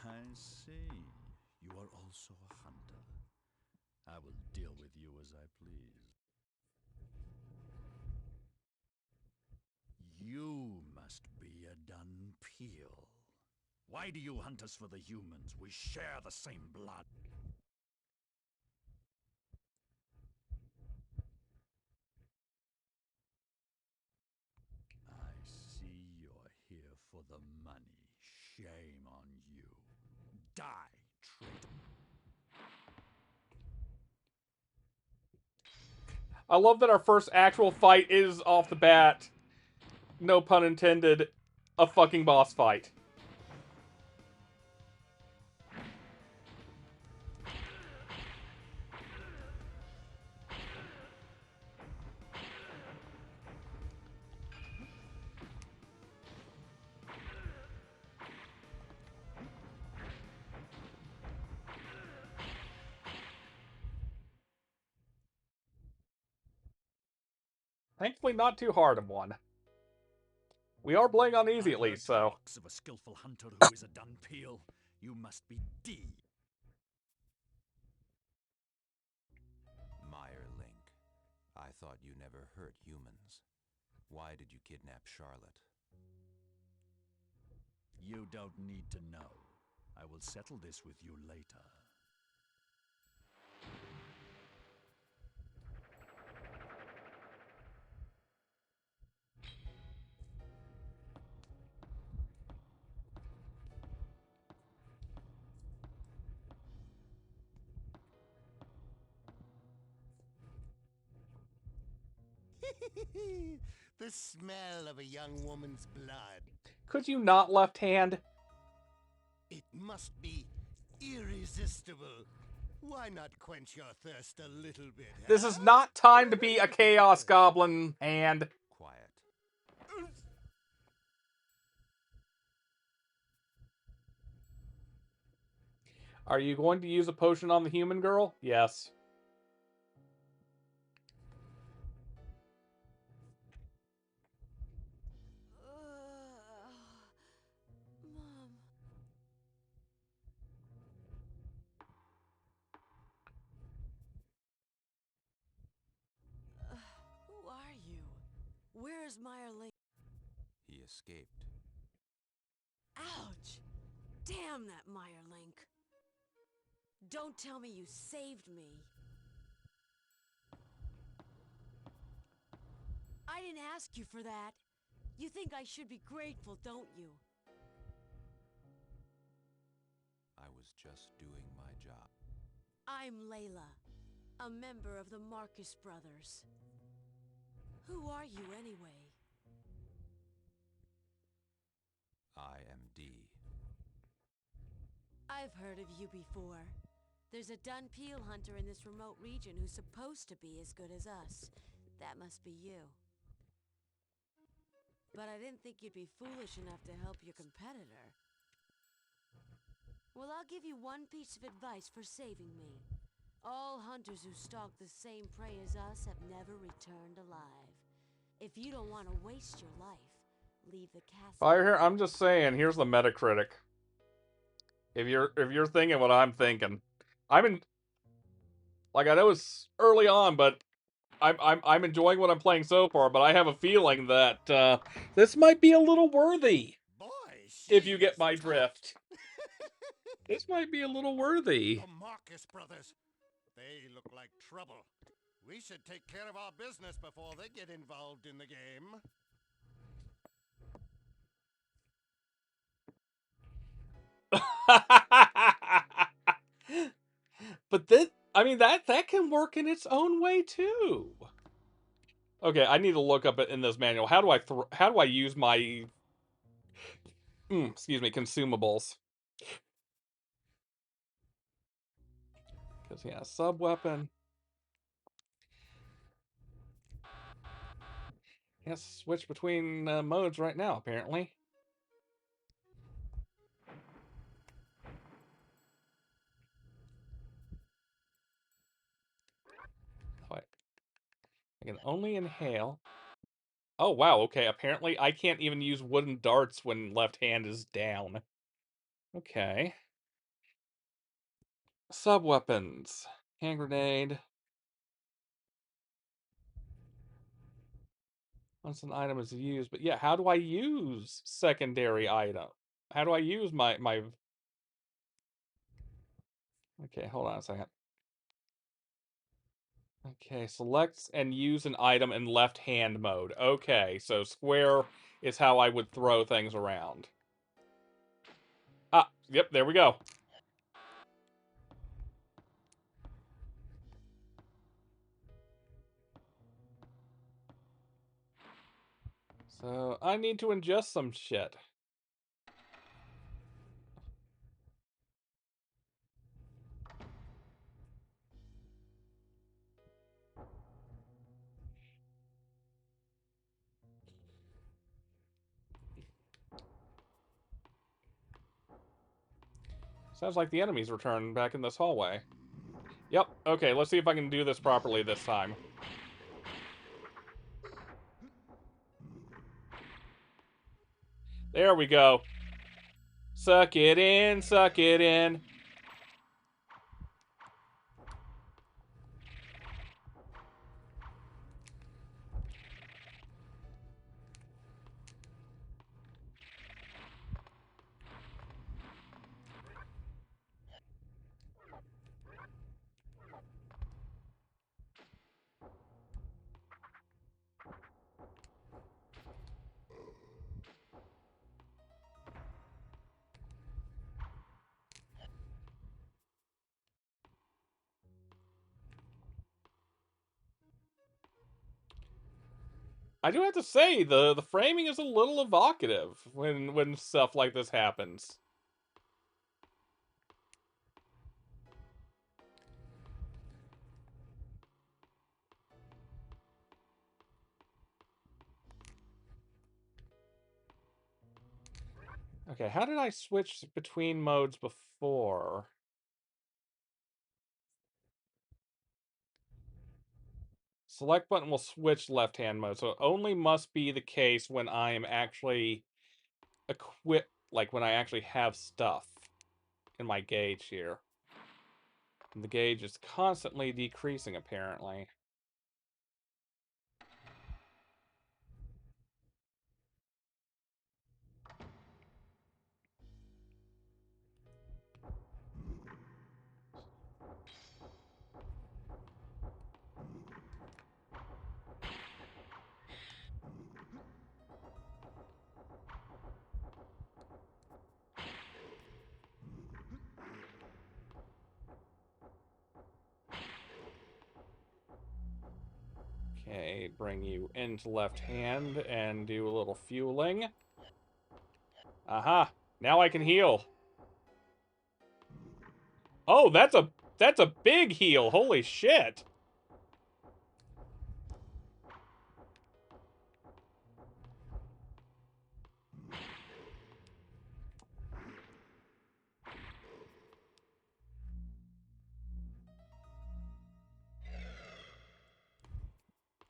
I see. You are also a hunter. I will deal with you as I please. You must be a Dun Peel. Why do you hunt us for the humans? We share the same blood. I see you're here for the money. Shame on you. Die, traitor. I love that our first actual fight is off the bat, no pun intended, a fucking boss fight. Thankfully, not too hard of one. We are playing on easy at least, so. Talks of a skillful hunter who is a dun peel. You must be D. Meyer Link. I thought you never hurt humans. Why did you kidnap Charlotte? You don't need to know. I will settle this with you later. The smell of a young woman's blood. Could you not left hand? It must be irresistible. Why not quench your thirst a little bit? This is not time to be a Chaos Goblin hand. Quiet. Are you going to use a potion on the human girl? Yes. Mom. Who are you? Where is Meyer Link? He escaped. Ouch! Damn that Meyer Link. Don't tell me you saved me. I didn't ask you for that. You think I should be grateful, don't you? I was just doing my job. I'm Layla, a member of the Marcus Brothers. Who are you anyway? I am D. I've heard of you before. There's a dun peel hunter in this remote region who's supposed to be as good as us. That must be you. But I didn't think you'd be foolish enough to help your competitor. Well, I'll give you one piece of advice for saving me. All hunters who stalk the same prey as us have never returned alive. If you don't want to waste your life, leave the castle. Fire here. I'm just saying. Here's the Metacritic. If you're thinking what I'm thinking, I'm in. Like, I know it's early on, but I'm enjoying what I'm playing so far. But I have a feeling that this might be a little worthy. Boy, If she you get is my tough. drift, this might be a little worthy. The Marcus brothers. They look like trouble. We should take care of our business before they get involved in the game. But this, I mean, that can work in its own way too. Okay, I need to look up it in this manual. How do I use my excuse me, consumables? Because yeah, sub weapon. Yes, switch between modes right now apparently. I can only inhale. Oh, wow, okay. Apparently, I can't even use wooden darts when left hand is down. Okay. Sub-weapons. Hand grenade. Once an item is used. But yeah, how do I use secondary item? How do I use my... Okay, hold on a second. Okay, select and use an item in left hand mode. Okay, so square is how I would throw things around. Ah, yep, there we go. So I need to ingest some shit. Sounds like the enemies returned back in this hallway. Yep, okay, let's see if I can do this properly this time. There we go. Suck it in, suck it in. I do have to say, the framing is a little evocative when stuff like this happens. Okay, how did I switch between modes before? Select button will switch left-hand mode, so it only must be the case when I am actually equipped, like when I actually have stuff in my gauge here. And the gauge is constantly decreasing, apparently. Okay, bring you into left hand and do a little fueling. Aha! Now I can heal. Oh, that's a big heal. Holy shit.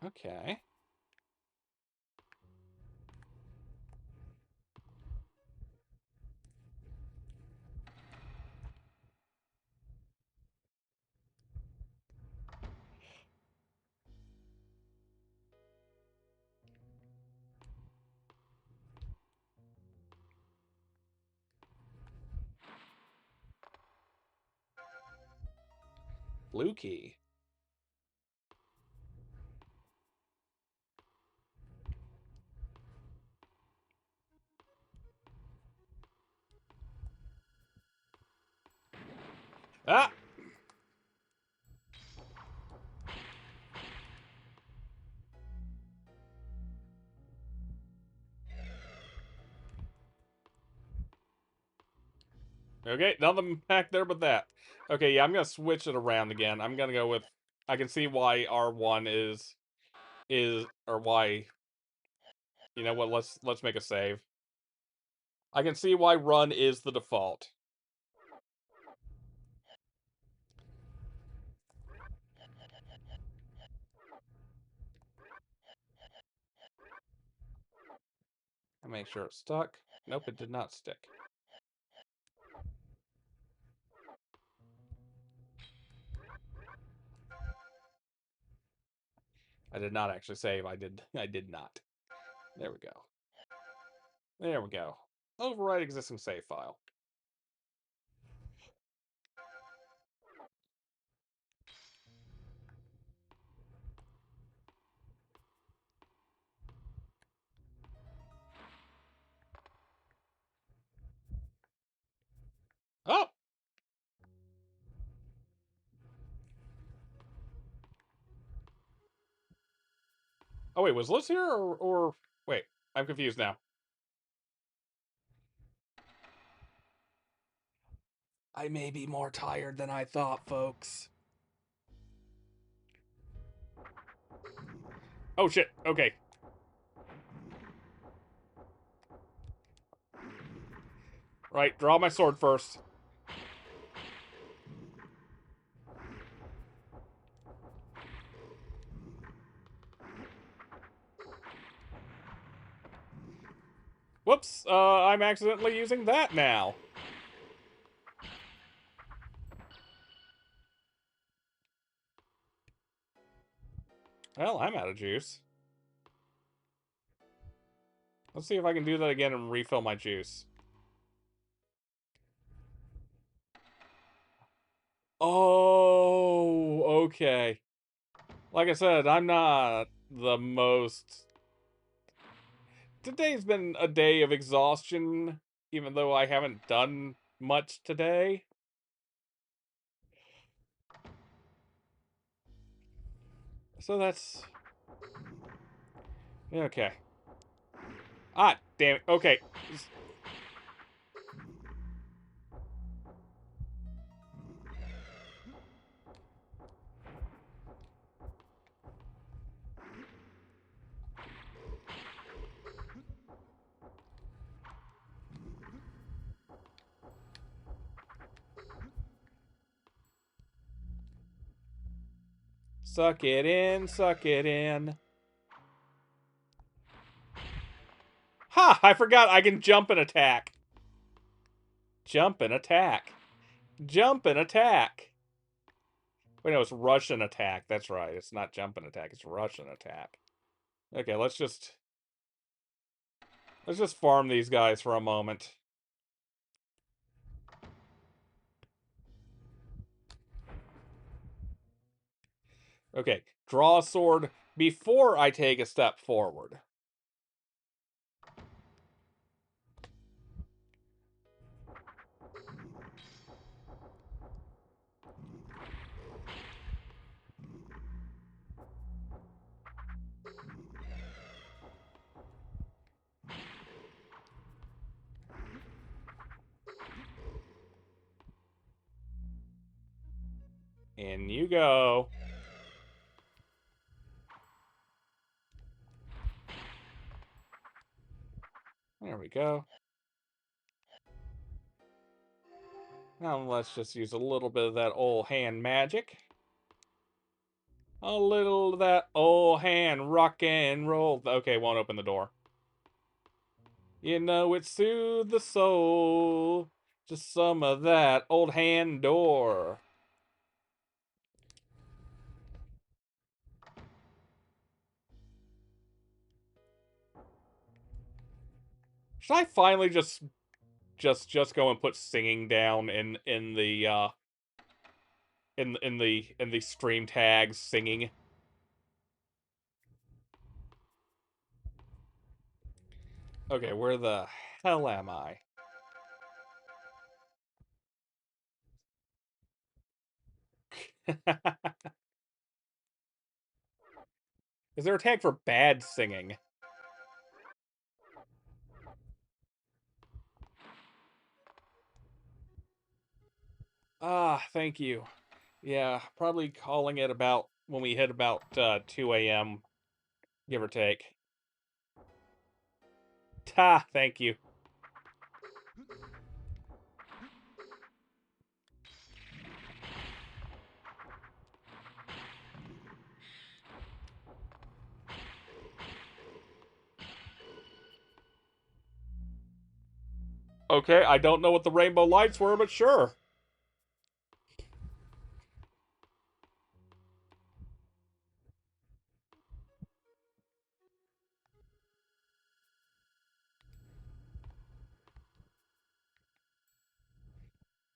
Okay. Blue key. Ah! Okay, nothing back there but that. Okay, yeah, I'm gonna switch it around again. I'm gonna go with... I can see why R1 or why... You know what, let's make a save. I can see why run is the default. I make sure it's stuck. Nope, it did not stick. I did not actually save. I did not. There we go. There we go. Override existing save file. Oh! Oh wait, was Liz here or wait, I'm confused now. I may be more tired than I thought, folks. Oh shit, okay. Right, draw my sword first. Whoops, I'm accidentally using that now. Well, I'm out of juice. Let's see if I can do that again and refill my juice. Oh, okay. Like I said, I'm not the most... Today's been a day of exhaustion, even though I haven't done much today. So that's... Okay. Ah, damn it. Okay. Suck it in, suck it in. Ha! I forgot I can jump and attack. Jump and attack. Jump and attack. Wait, no, it's Russian attack. That's right. It's not jump and attack. It's Russian attack. Okay, let's just farm these guys for a moment. Okay, draw a sword before I take a step forward. In you go. There we go. Now let's just use a little bit of that old hand magic. A little of that old hand rock and roll. Okay, won't open the door. You know it soothes the soul. Just some of that old hand door. Should I finally just go and put singing down in the in the stream tags singing? Okay, where the hell am I? Is there a tag for bad singing? Ah, thank you. Yeah, probably calling it about when we hit about 2 a.m., give or take. Ta, thank you. Okay, I don't know what the rainbow lights were, but sure.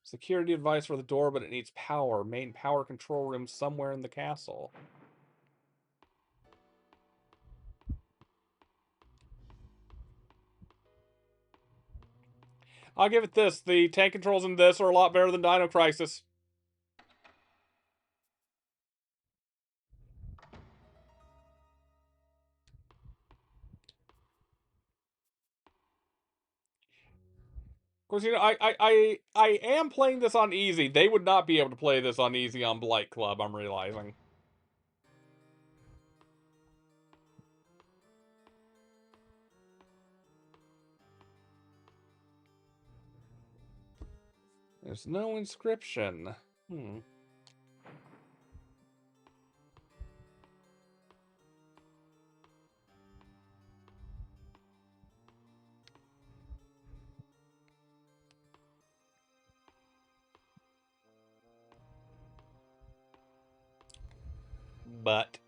Security device for the door, but it needs power. Main power control room somewhere in the castle. I'll give it this. The tank controls in this are a lot better than Dino Crisis. course, you know, I am playing this on easy. They would not be able to play this on easy on Blight Club, I'm realizing. There's no inscription. Hmm. But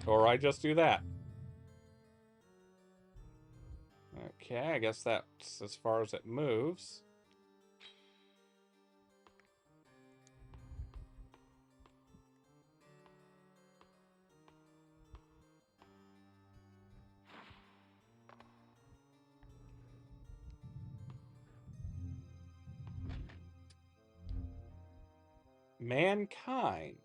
or I just do that. Okay, I guess that's as far as it moves. Mankind.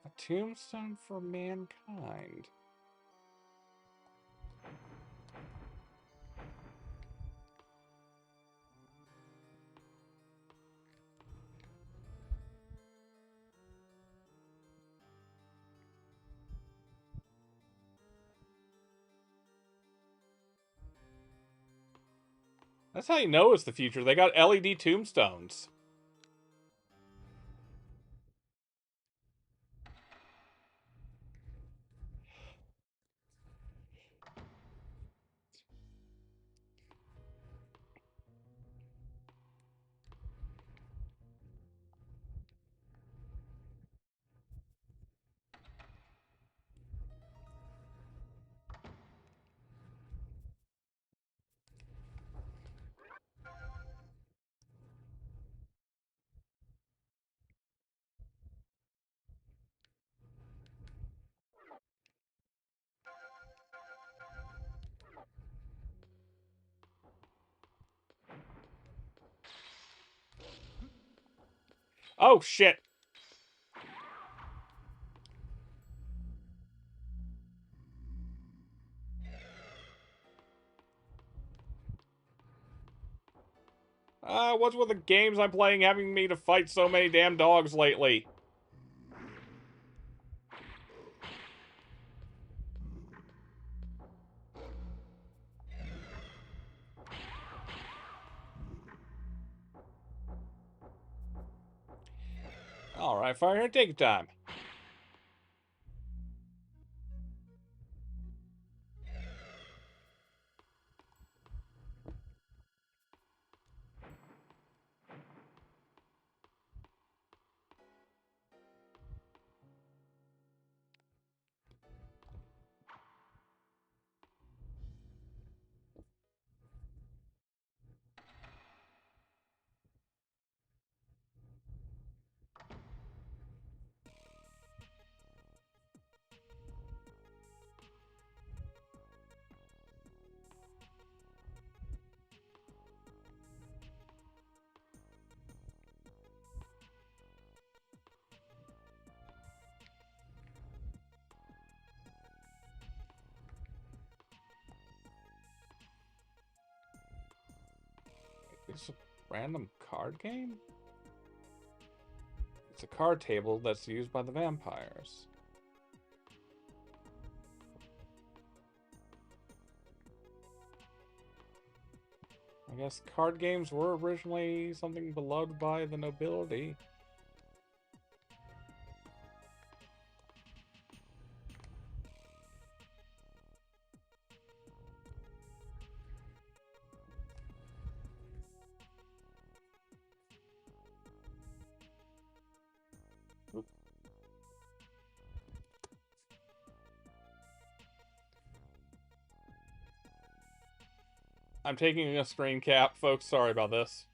A tombstone for mankind. That's how you know it's the future. They got LED tombstones. Oh, shit. What's with the games I'm playing having me to fight so many damn dogs lately? Alright, fire here, take your time. It's a random card game? It's a card table that's used by the vampires. I guess card games were originally something beloved by the nobility. I'm taking a screen cap, folks. Sorry about this.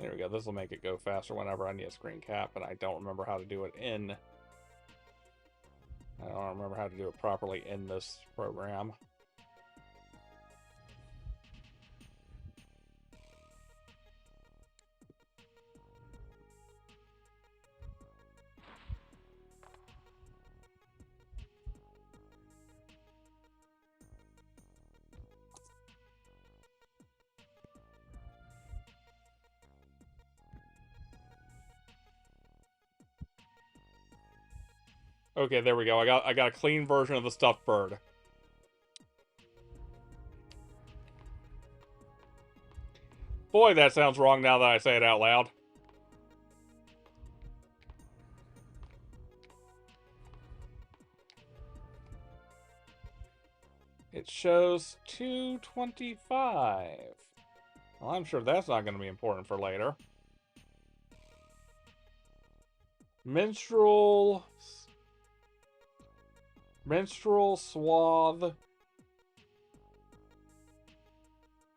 There we go. This will make it go faster whenever I need a screen cap, and I don't remember how to do it in... I don't remember how to do it properly in this program. Okay, there we go. I got a clean version of the stuffed bird. Boy, that sounds wrong now that I say it out loud. It shows 225. Well, I'm sure that's not going to be important for later. Menstrual swath.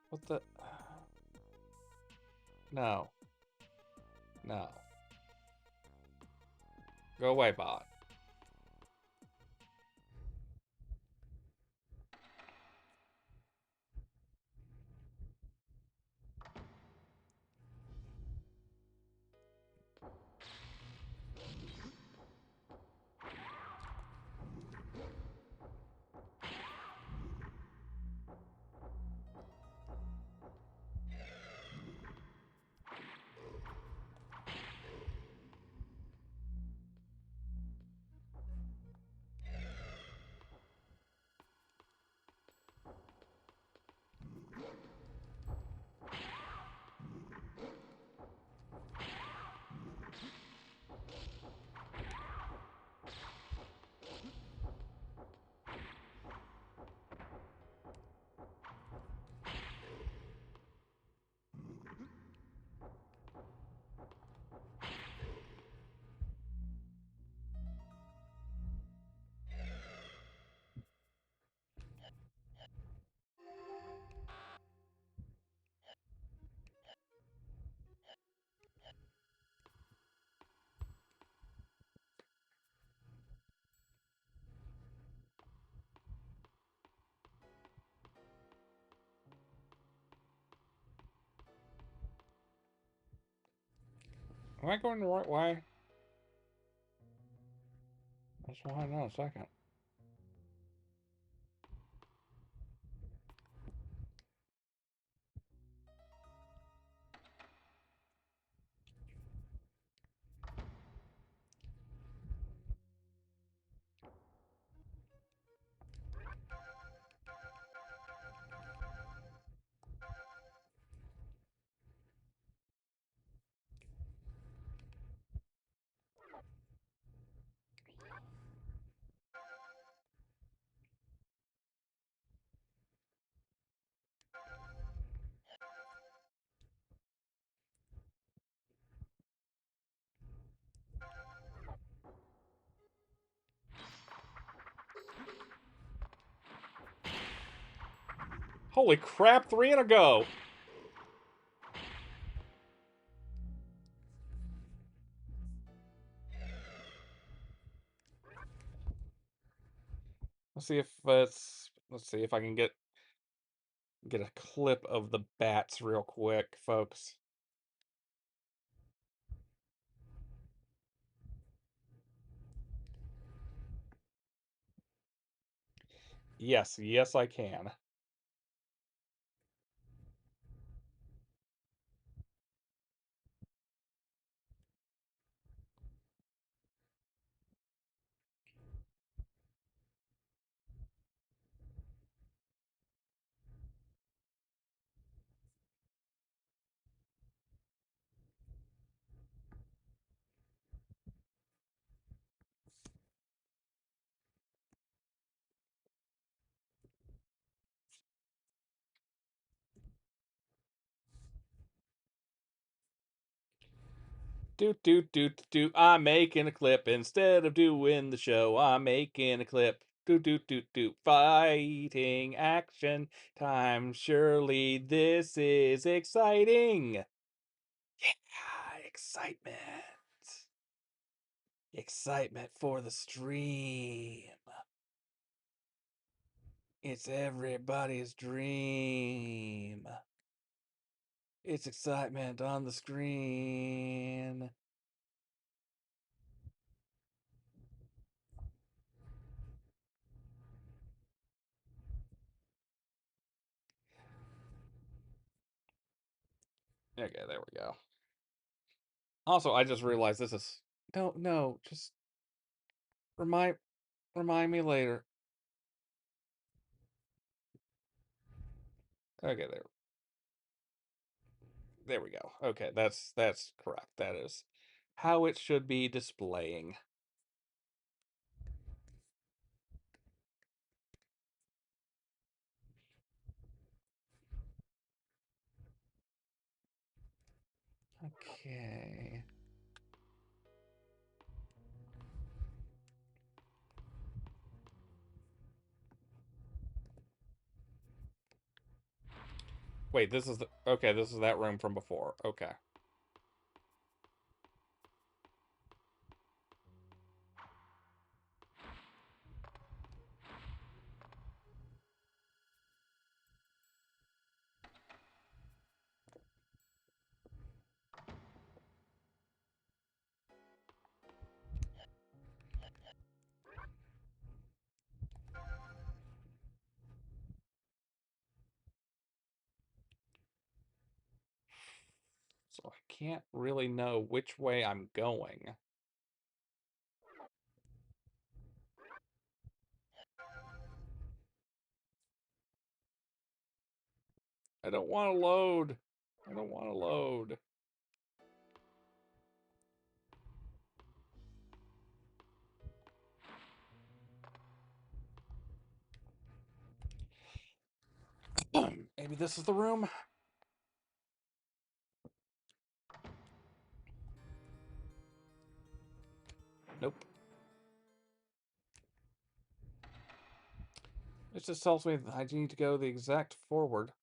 What the? No. No. Go away, bot. Am I going the right way? That's why I know in a second. Holy crap, 3 in a go! Let's see if let's see if I can get a clip of the bats real quick, folks. Yes, yes I can. I'm making a clip instead of doing the show. I'm making a clip. Fighting action time. Surely this is exciting. Yeah, excitement. Excitement for the stream. It's everybody's dream. It's excitement on the screen. Okay, there we go. Also, I just realized this is no, just remind me later. Okay, there we go. Okay, that's correct. That is how it should be displaying. Okay. Wait, this is this is that room from before. Okay. So I can't really know which way I'm going. I don't want to load. I don't want to load. Maybe this is the room? Nope. It just tells me that I need to go the exact forward.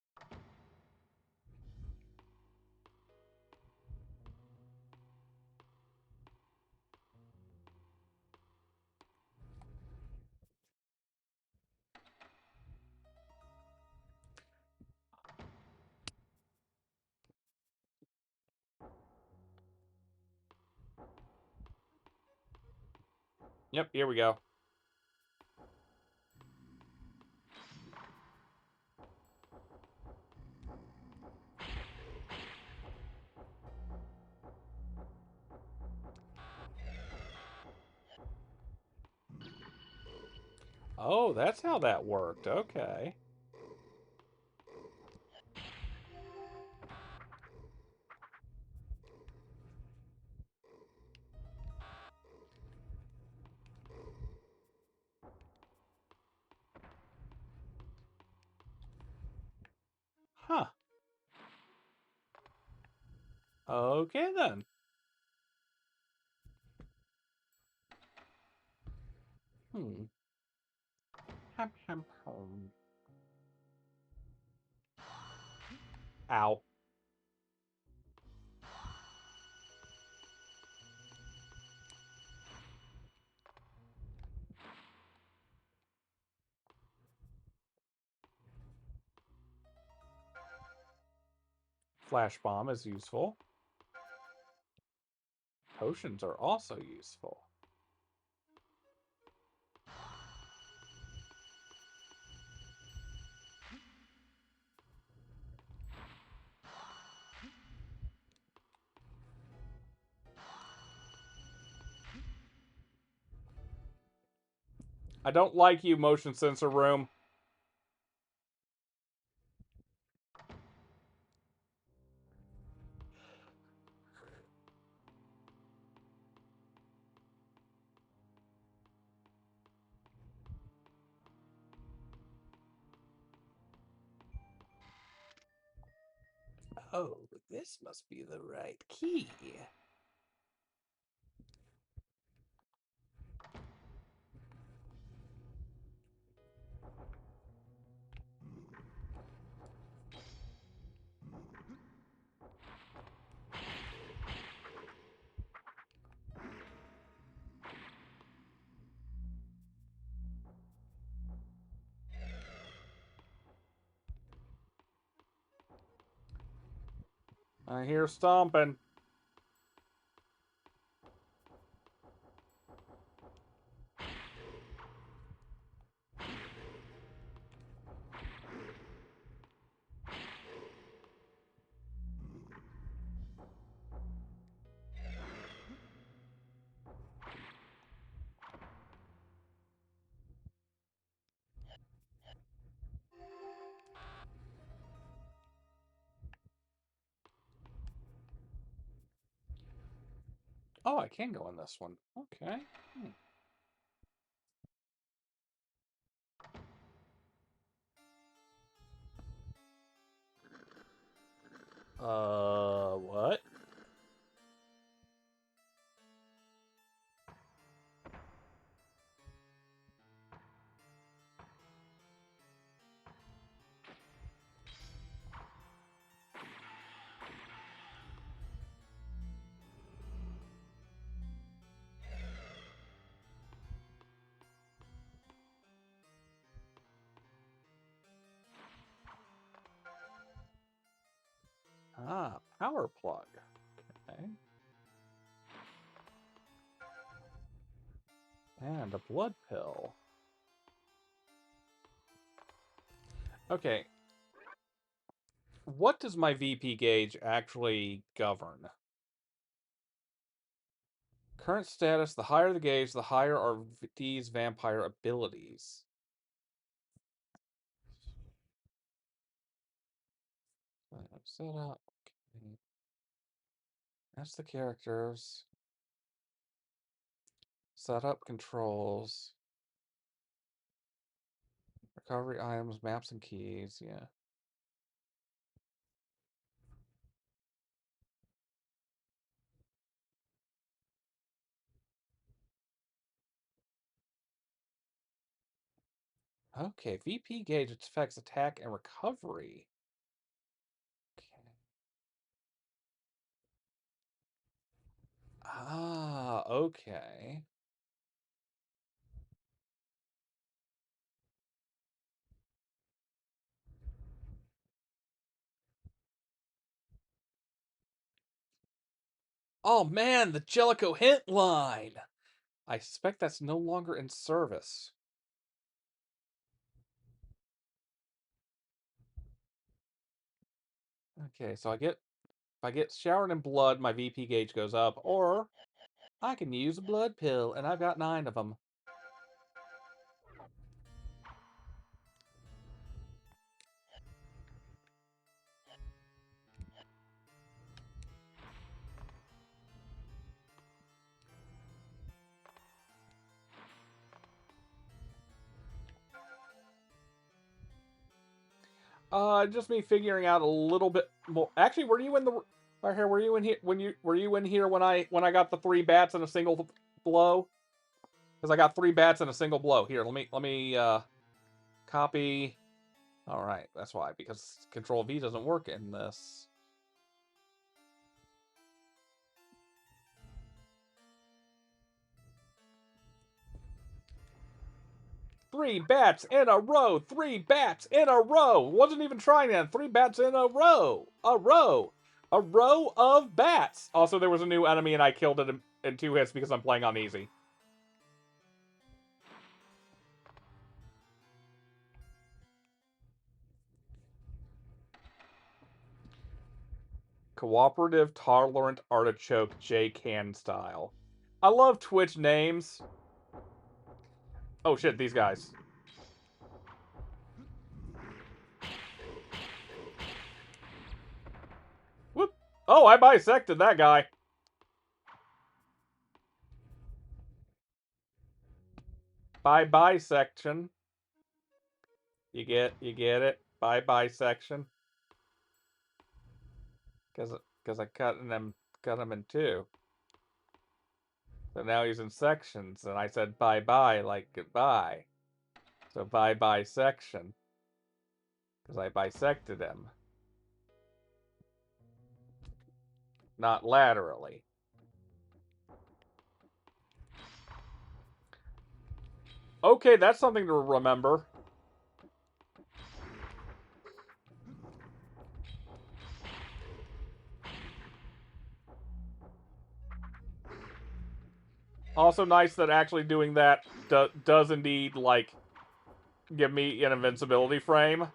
Yep, here we go. Oh, that's how that worked. Okay. Huh. Okay then. Hmm. Ham ham home. Ow. Flash bomb is useful. Potions are also useful. I don't like you, motion sensor room. Oh, this must be the right key. I hear stomping. Oh, I can go in this one. Okay. What? Ah, power plug. Okay. And a blood pill. Okay. What does my VP gauge actually govern? Current status, the higher the gauge, the higher are these vampire abilities. Set up. Okay. That's the characters. Setup controls. Recovery items, maps, and keys. Yeah. Okay, VP gauge affects attack and recovery. Okay. Ah, okay. Oh man, the Jellicoe hint line! I suspect that's no longer in service. Okay, so if I get showered in blood, my VP gauge goes up, or I can use a blood pill, and I've got 9 of them. Just me figuring out a little bit more. Actually, were you in the right here? Were you in here when I got the 3 bats in a single blow? Because I got 3 bats in a single blow. Here, let me copy. All right, that's why, because Control V doesn't work in this. Three bats in a row. 3 bats in a row. Wasn't even trying that. 3 bats in a row. A row of bats. Also, there was a new enemy and I killed it in 2 hits because I'm playing on easy. Cooperative Tolerant Artichoke J Can style. I love Twitch names. Oh shit, these guys. Whoop. Oh, I bisected that guy. By bisection. You get it? By bisection. Cause I cut him in 2. So now he's in sections, and I said bye-bye like goodbye. So bye-bye section. Because I bisected him. Not laterally. Okay, that's something to remember. Also nice that actually doing that does indeed, like, give me an invincibility frame.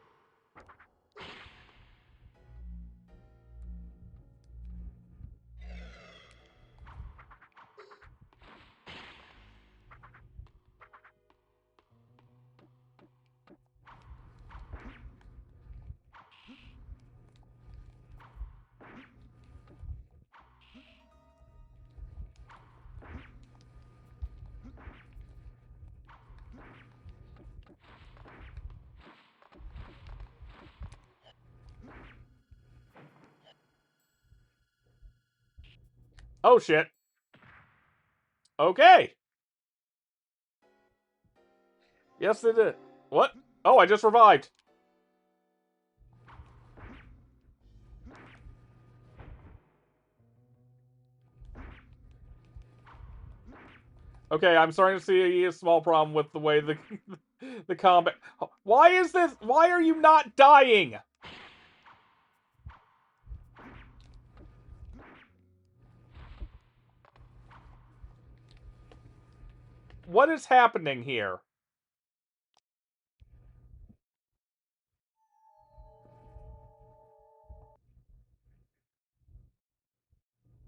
Oh, shit. Okay. Yes, it did. What? Oh, I just revived. Okay, I'm starting to see a small problem with the way the combat. Why is this? Why are you not dying? What is happening here?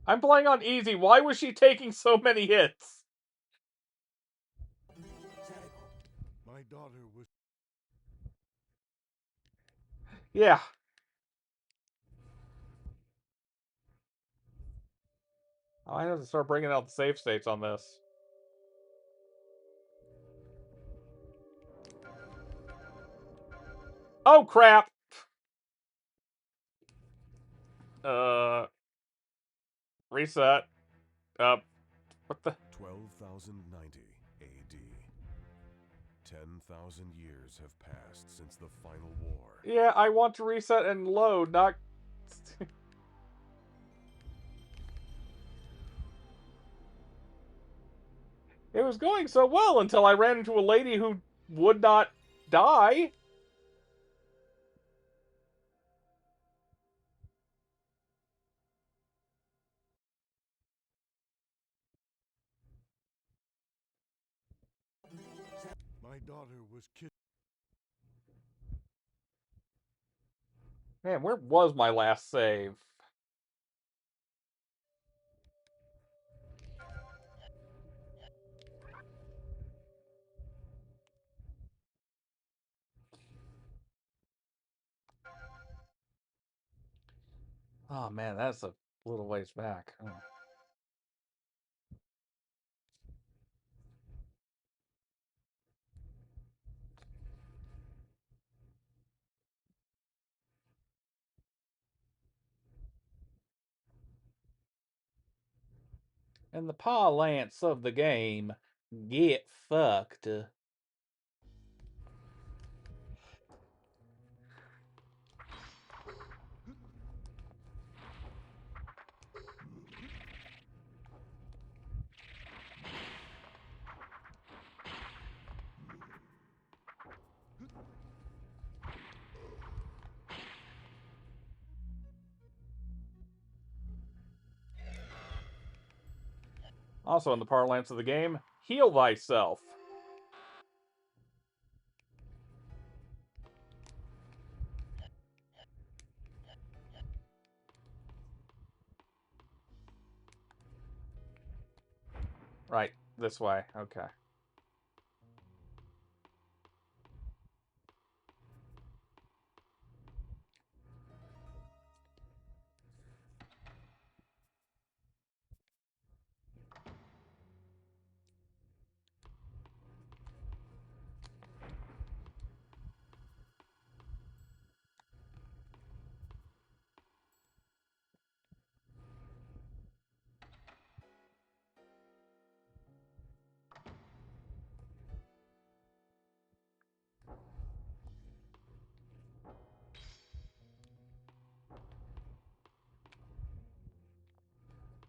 I'm playing on easy. Why was she taking so many hits? My daughter was... Yeah. Oh, I have to start bringing out the save states on this. Oh, crap. Reset. What the? 12,090 AD. 10,000 years have passed since the final war. Yeah, I want to reset and load, not... It was going so well until I ran into a lady who would not die. My daughter was kidnapped. Man, where was my last save? Oh man, that's a little ways back. Oh. And the parlance of the game, get fucked. Also in the parlance of the game, heal thyself. Right, this way. Okay.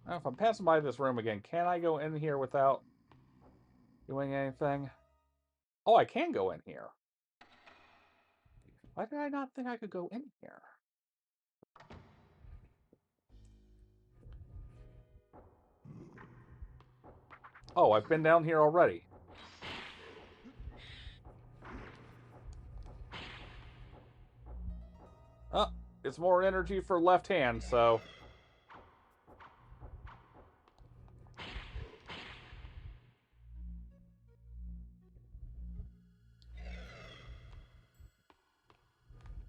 Now, if I'm passing by this room again, can I go in here without doing anything? Oh, I can go in here. Why did I not think I could go in here? Oh, I've been down here already. Oh, it's more energy for left hand, so...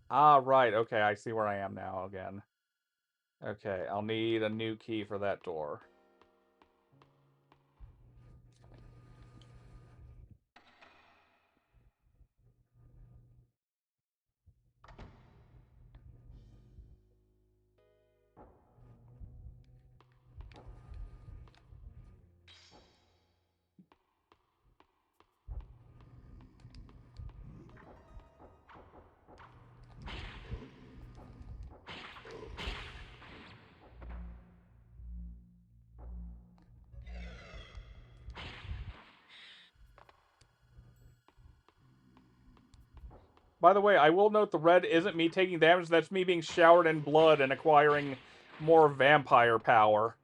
Ah, right. Okay, I see where I am now again. Okay, I'll need a new key for that door. By the way, I will note the red isn't me taking damage, that's me being showered in blood and acquiring more vampire power.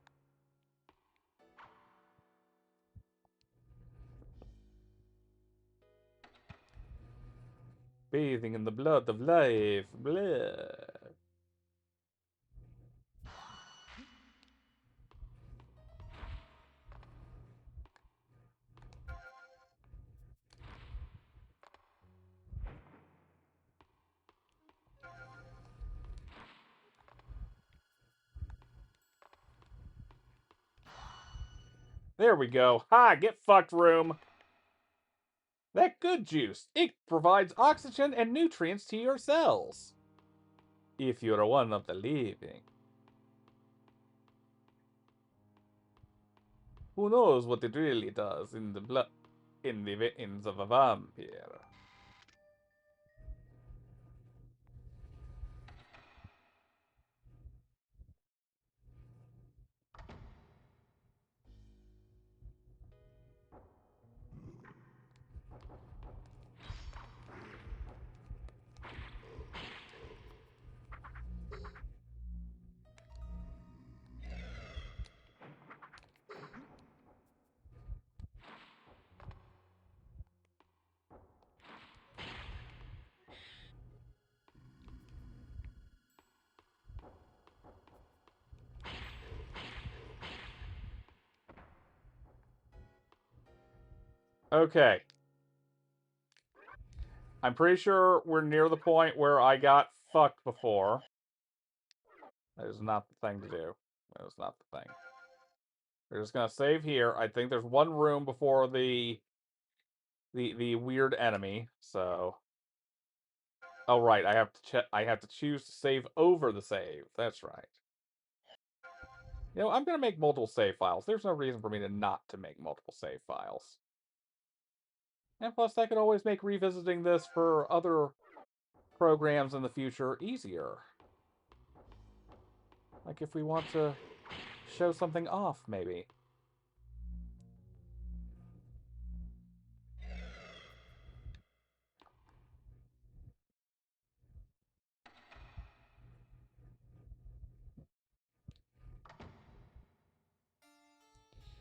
Bathing in the blood of life. Blah. There we go. Ha! Get fucked, room! That good juice. It provides oxygen and nutrients to your cells. If you're one of the living. Who knows what it really does in the blood, in the veins of a vampire. Okay. I'm pretty sure we're near the point where I got fucked before. That is not the thing to do. That is not the thing. We're just gonna save here. I think there's one room before the weird enemy, so... Oh, right, I have to choose to save over the save. That's right. You know, I'm gonna make multiple save files. There's no reason for me to not to make multiple save files. And plus, that could always make revisiting this for other programs in the future easier. Like if we want to show something off, maybe.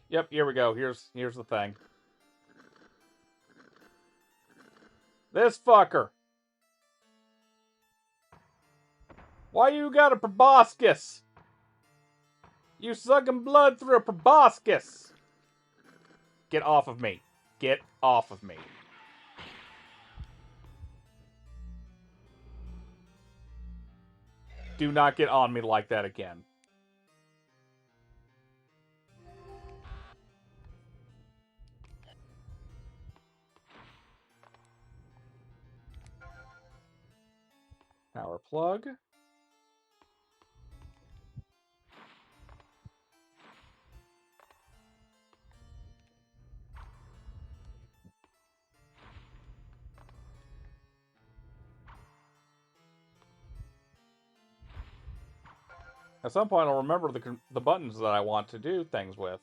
Yep, here we go. Here's the thing. This fucker. Why you got a proboscis? You sucking blood through a proboscis. Get off of me. Get off of me. Do not get on me like that again. Power plug. At some point, I'll remember the buttons that I want to do things with.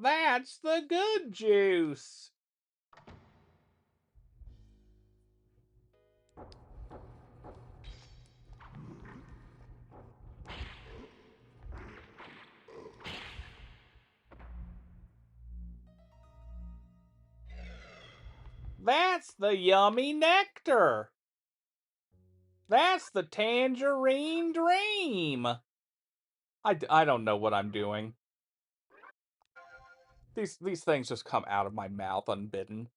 That's the good juice. That's the yummy nectar. That's the tangerine dream. I don't know what I'm doing. These things just come out of my mouth unbidden.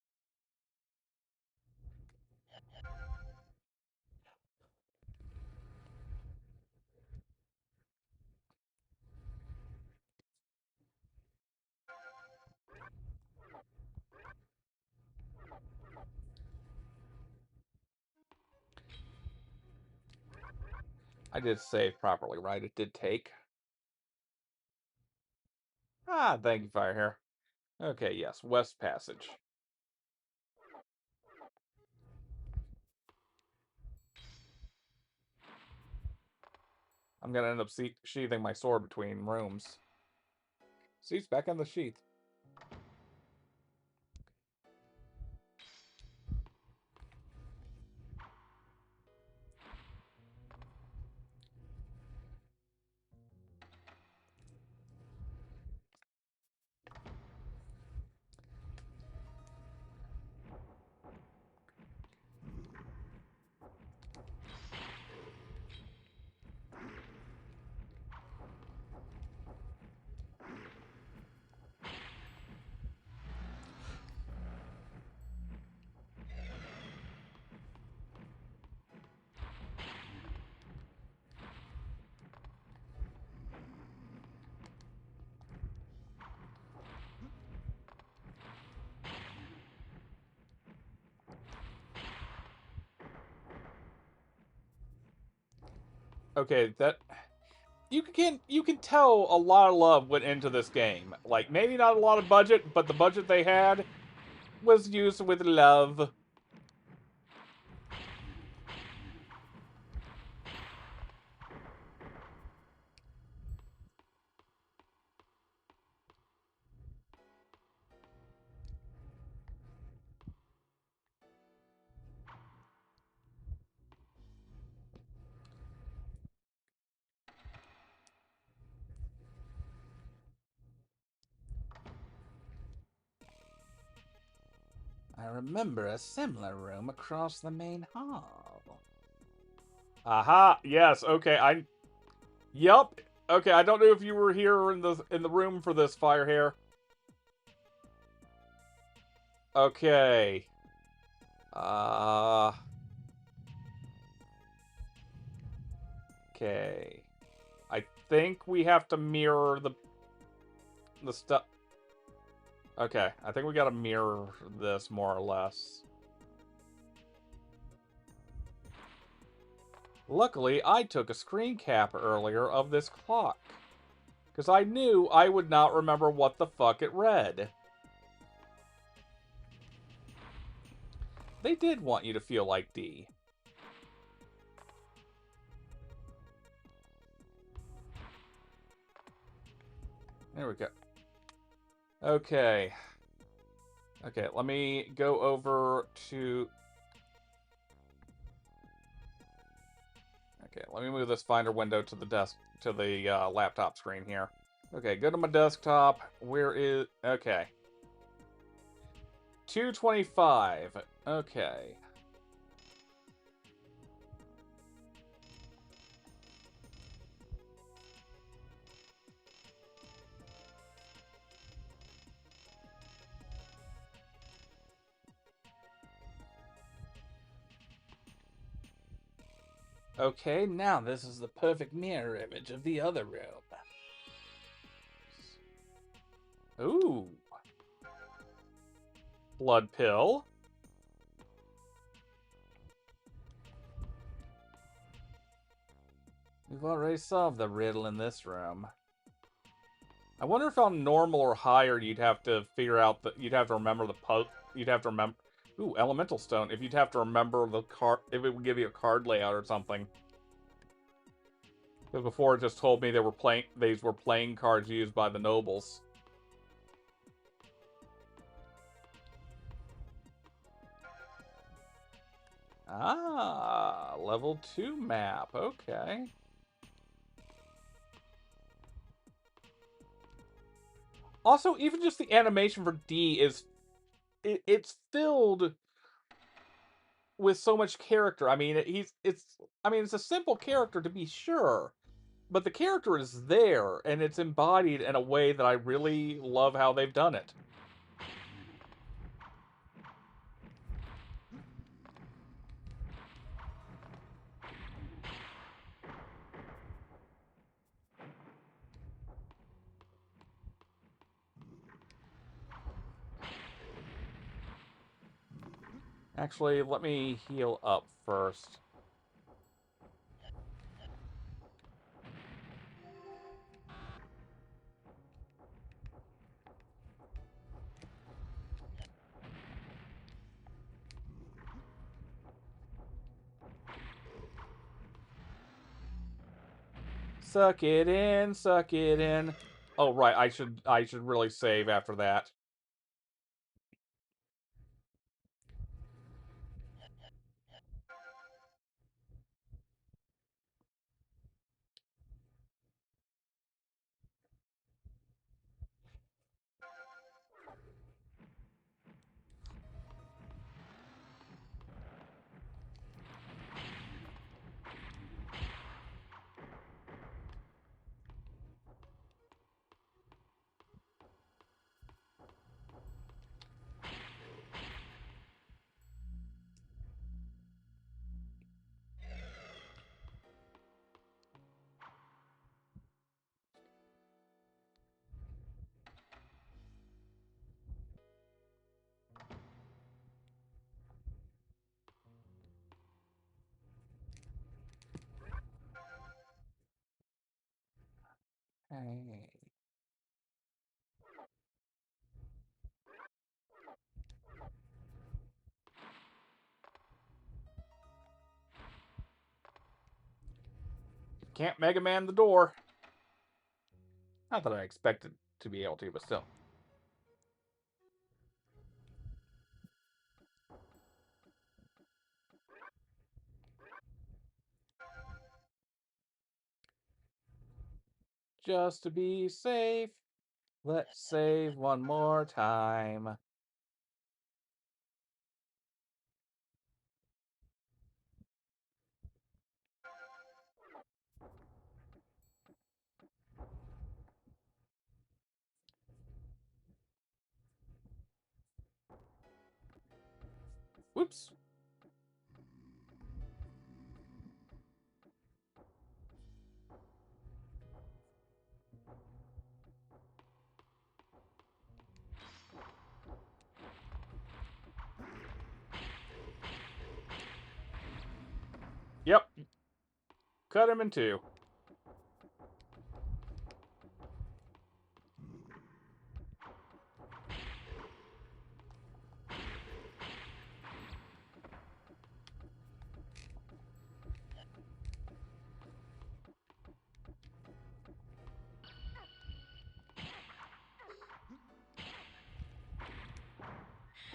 I did save properly, right? It did take. Ah, thank you, Fire Hair. Okay, yes, West Passage. I'm gonna end up sheathing my sword between rooms. See, it's back in the sheath. Okay, that you can tell a lot of love went into this game. Like maybe not a lot of budget, but the budget they had was used with love. I remember a similar room across the main hall. Aha, yes, okay, Yup. Okay, I don't know if you were here in the room for this, Firehair. Okay. Uh okay. I think we have to mirror the stuff. Okay, I think we gotta mirror this more or less. Luckily, I took a screen cap earlier of this clock, because I knew I would not remember what the fuck it read. They did want you to feel like D. There we go. Okay. Okay, let me go over to... Okay, let me move this Finder window to the desk, to the laptop screen here. Okay, go to my desktop. Where is... Okay. 225. Okay. Okay, now this is the perfect mirror image of the other room. Ooh. Blood pill. We've already solved the riddle in this room. I wonder if on normal or higher you'd have to figure out that you'd have to remember you'd have to remember. Ooh, elemental stone. If you'd have to remember the card, if it would give you a card layout or something. Because before it just told me these were playing cards used by the nobles. Ah, level 2 map. Okay. Also, even just the animation for D is it's filled with so much character. I mean, it's a simple character to be sure, but the character is there and it's embodied in a way that I really love how they've done it. Actually, let me heal up first. Suck it in, suck it in. Oh right, I should really save after that. Hey. Can't Mega Man the door. Not that I expected to be able to, but still. Just to be safe, let's save one more time. Whoops. Yep. Cut him in two.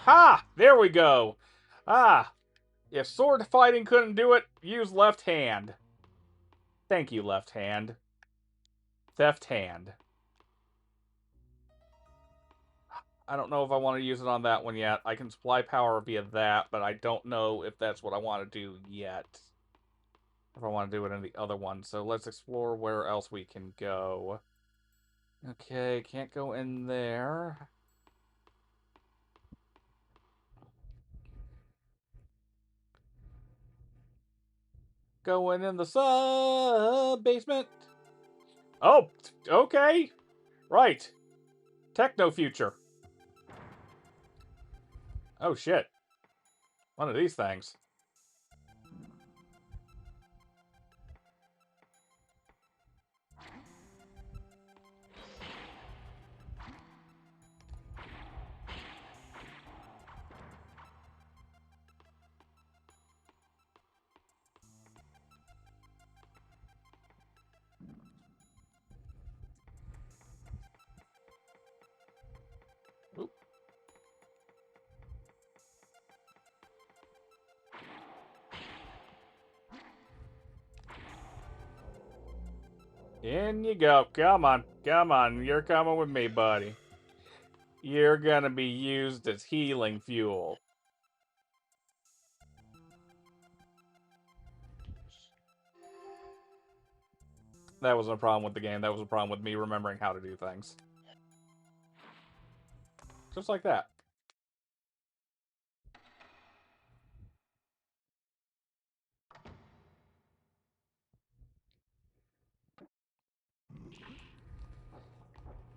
Ha! There we go. Ah, if sword fighting couldn't do it, use left hand. Thank you, left hand. Theft hand. I don't know if I want to use it on that one yet. I can supply power via that, but I don't know if that's what I want to do yet. If I want to do it in the other one. So let's explore where else we can go. Okay, can't go in there. Going in the sub basement. Oh, okay. Right. Techno future. Oh shit. One of these things. Oop. In you go. Come on. Come on. You're coming with me, buddy. You're gonna be used as healing fuel. That wasn't a problem with the game. That was a problem with me remembering how to do things. Just like that.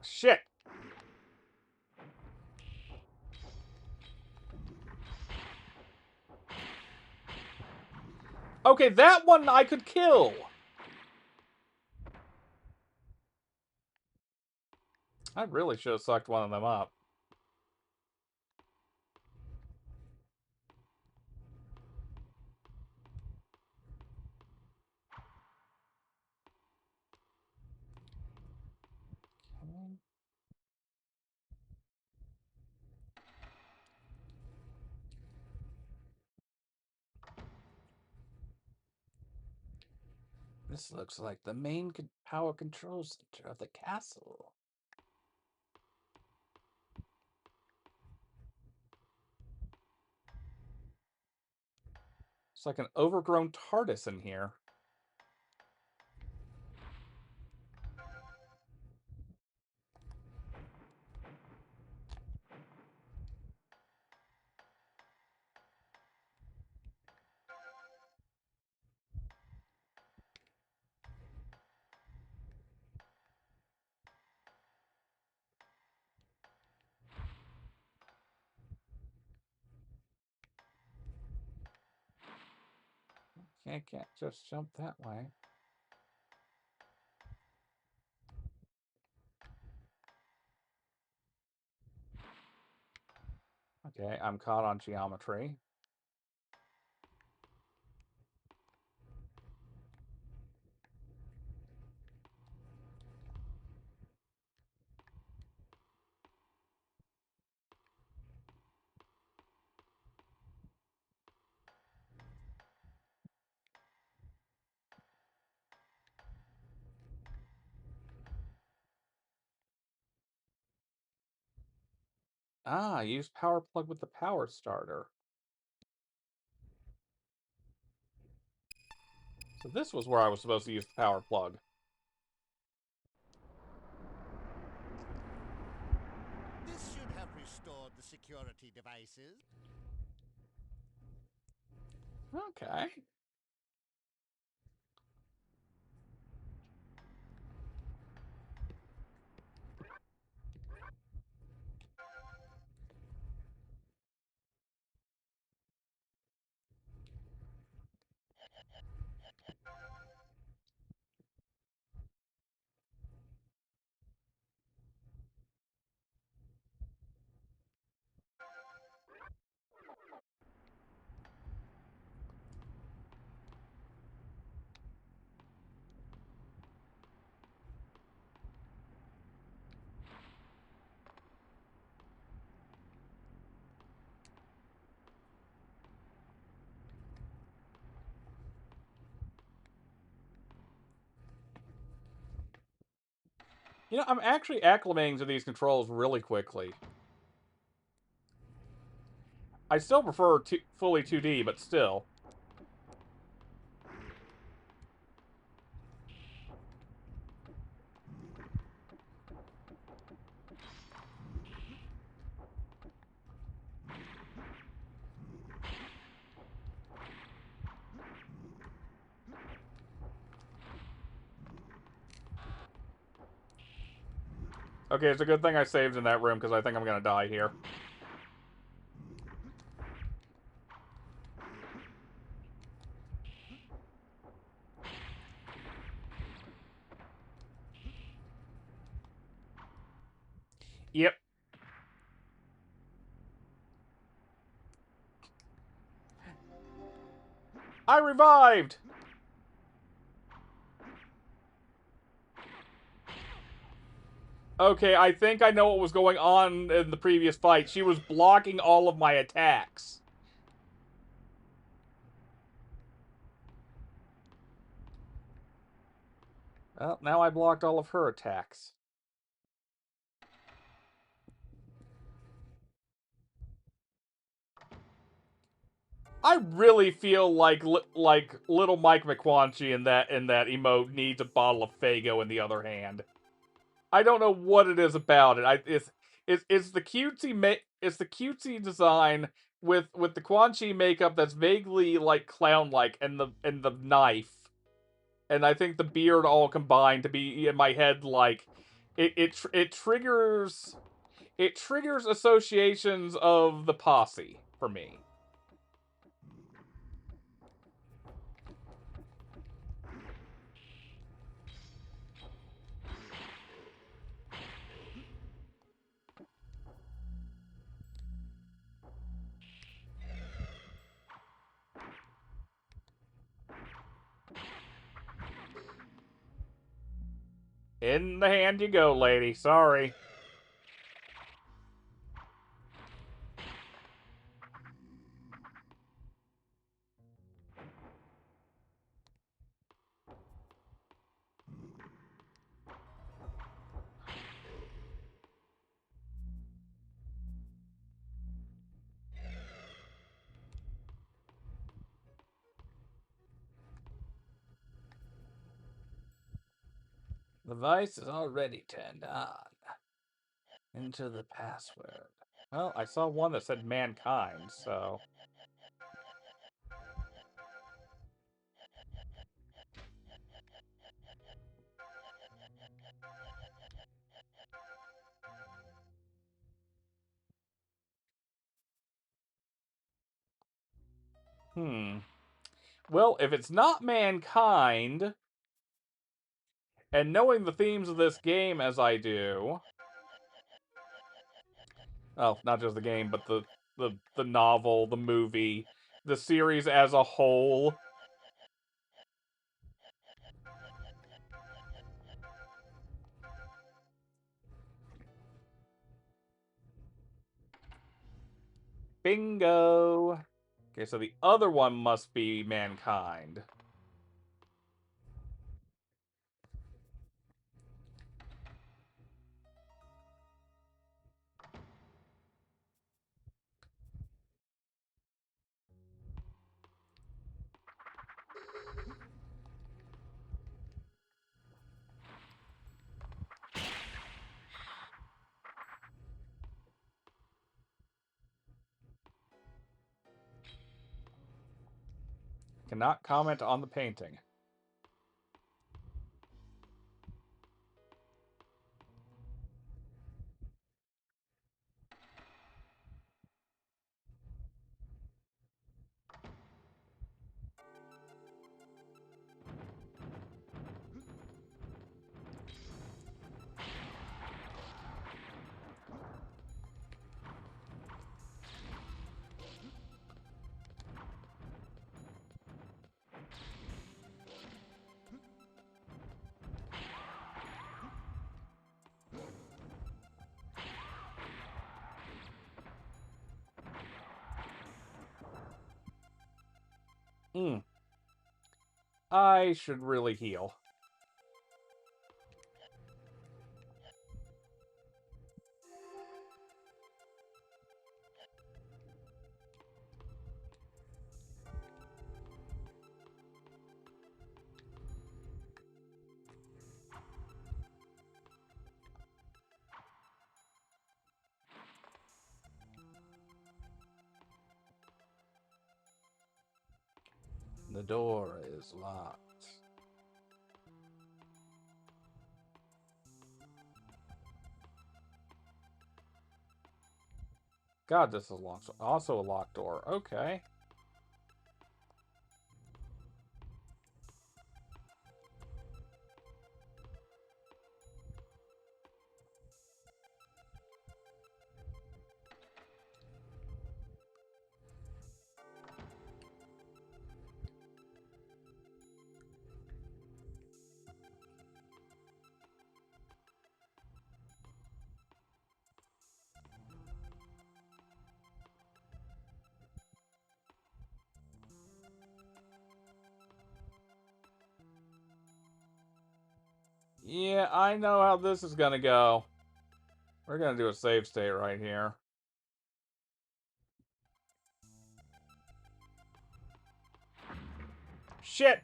Shit! Okay, that one I could kill! I really should have sucked one of them up. This looks like the main power control center of the castle. It's like an overgrown TARDIS in here. Can't just jump that way. Okay, I'm caught on geometry. Ah, use power plug with the power starter. So this was where I was supposed to use the power plug. This should have restored the security devices. Okay. You know, I'm actually acclimating to these controls really quickly. I still prefer fully 2D, but still. Okay, it's a good thing I saved in that room, because I think I'm gonna die here. Yep. I revived! Okay, I think I know what was going on in the previous fight. She was blocking all of my attacks. Well, now I blocked all of her attacks. I really feel like little Mike McQuanchy in that emote needs a bottle of Faygo in the other hand. I don't know what it is about it. It's the cutesy design with the Quan Chi makeup that's vaguely like clown like and the knife. And I think the beard all combined to be in my head like it triggers associations of the posse for me. In the hand you go, lady. Sorry. The device is already turned on. Enter the password. Well, I saw one that said mankind, so... Well, if it's not mankind, and knowing the themes of this game as I do... Oh, not just the game, but the novel, the movie, the series as a whole... Bingo! Okay, so the other one must be mankind. Cannot comment on the painting. I should really heal. The door is locked. God, this is locked. Also a locked door. Okay. Yeah, I know how this is gonna go. We're gonna do a save state right here. Shit!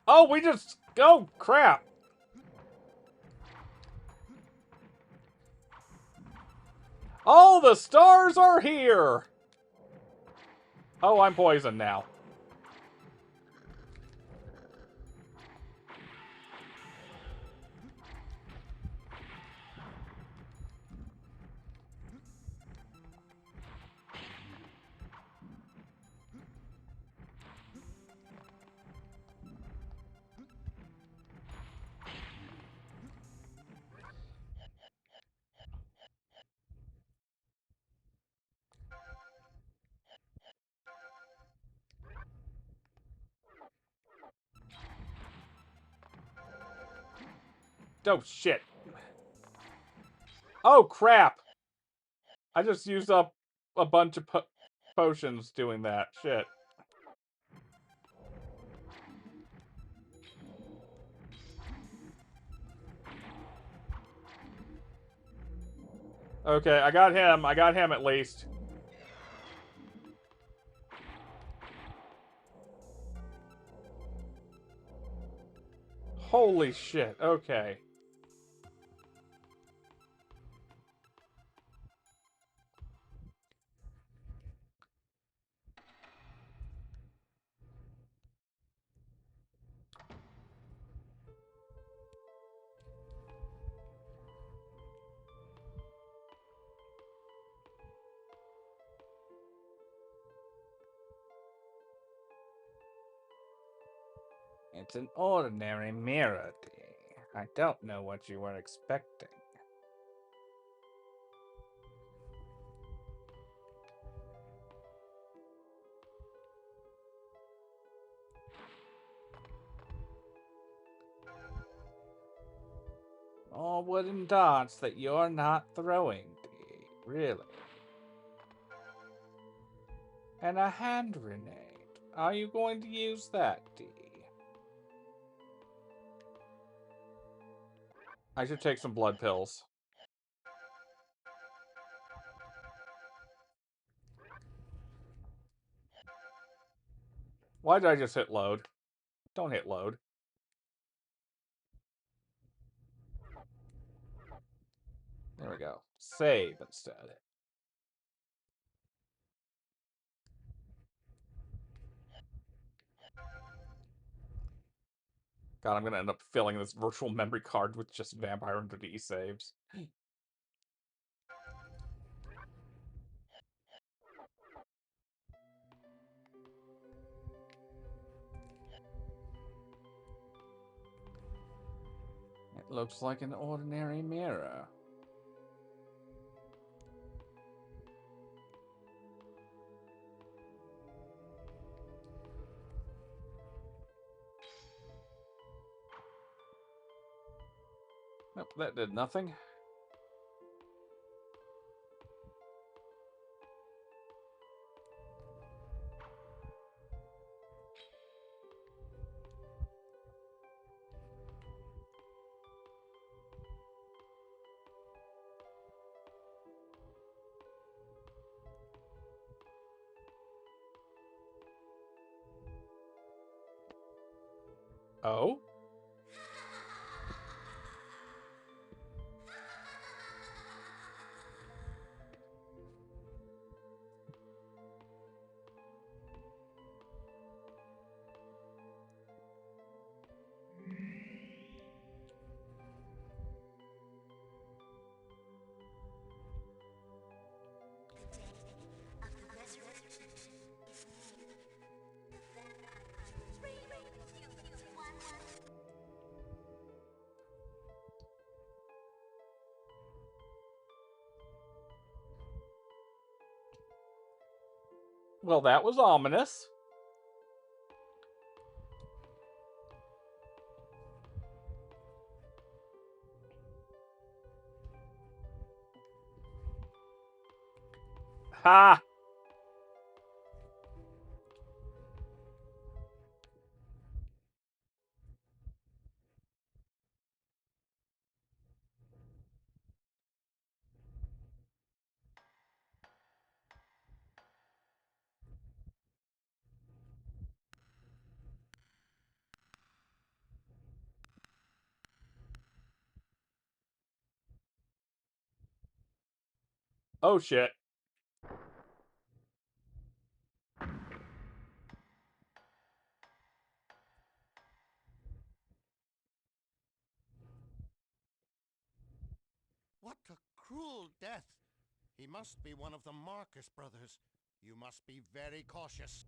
Oh, we just... Oh, crap! All the stars are here! Oh, I'm poisoned now. Oh, shit. Oh, crap! I just used up a bunch of potions doing that. Shit. Okay, I got him. I got him at least. Holy shit. Okay. It's an ordinary mirror, D. I don't know what you were expecting. All wooden dots that you're not throwing, D. Really. And a hand grenade. Are you going to use that, D? I should take some blood pills. Why did I just hit load? Don't hit load. There we go. Save instead. God, I'm gonna end up filling this virtual memory card with just Vampire Hunter D saves. It looks like an ordinary mirror. Nope, that did nothing. Oh? Well, that was ominous. Ha! Oh shit. What a cruel death! He must be one of the Marcus brothers. You must be very cautious.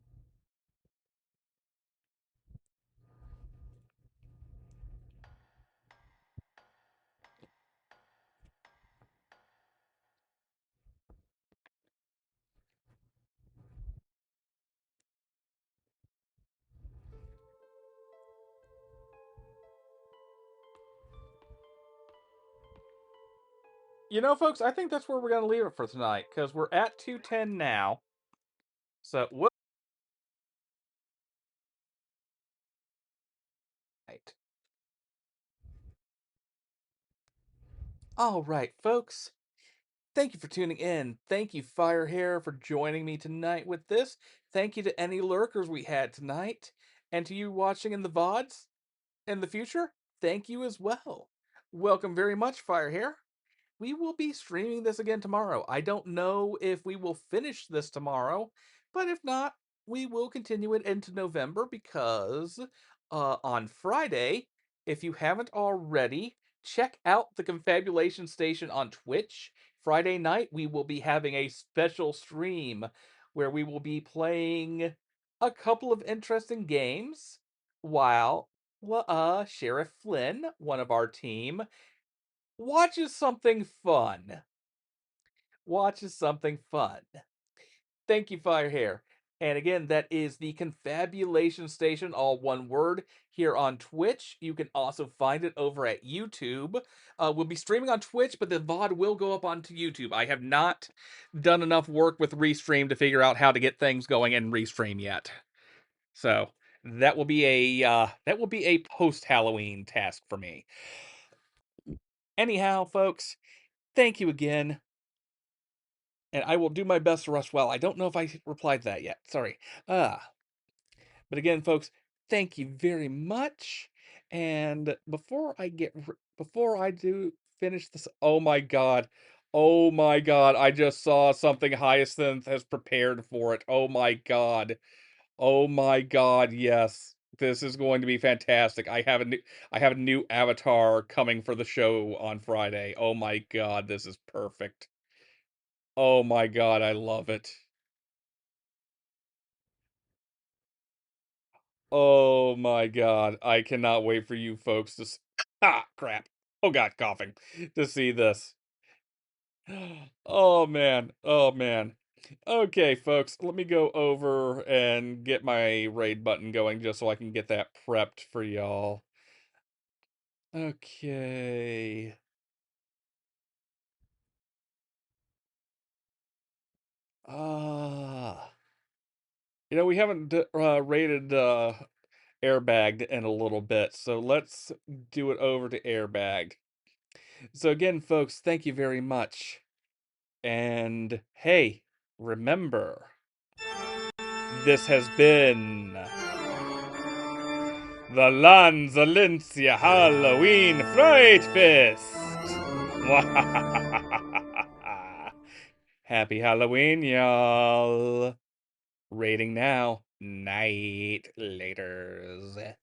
You know, folks, I think that's where we're gonna leave it for tonight, because we're at 210 now. So what? All right, folks. Thank you for tuning in. Thank you, Firehair, for joining me tonight with this. Thank you to any lurkers we had tonight. And to you watching in the VODs in the future, thank you as well. Welcome very much, Firehair. We will be streaming this again tomorrow. I don't know if we will finish this tomorrow, but if not, we will continue it into November because on Friday, if you haven't already, check out the Confabulation Station on Twitch. Friday night, we will be having a special stream where we will be playing a couple of interesting games while Sheriff Flynn, one of our team, watches something fun. Watches something fun. Thank you, Firehair. And again, that is the Confabulation Station, all one word, here on Twitch. You can also find it over at YouTube. We'll be streaming on Twitch, but the VOD will go up onto YouTube. I have not done enough work with Restream to figure out how to get things going in Restream yet. So that will be a post Halloween task for me. Anyhow, folks, thank you again. And I will do my best to rush well. I don't know if I replied to that yet. Sorry. But again, folks, thank you very much. And before I do finish this, oh my god, I just saw something Hyacinth has prepared for it. Oh my god, yes. This is going to be fantastic. I have a new avatar coming for the show on Friday. Oh my god, this is perfect. Oh my god, I love it. Oh my god, I cannot wait for you folks to ah, crap. Oh god, coughing. To see this. Oh man. Oh man. Okay, folks, let me go over and get my raid button going just so I can get that prepped for y'all. Okay. Ah. We haven't rated Airbagged in a little bit, so let's do it over to Airbagged. So again, folks, thank you very much. And hey, remember, this has been the Lanzalencia Halloween Fright Fest. Happy Halloween, y'all. Rating now. Night laters.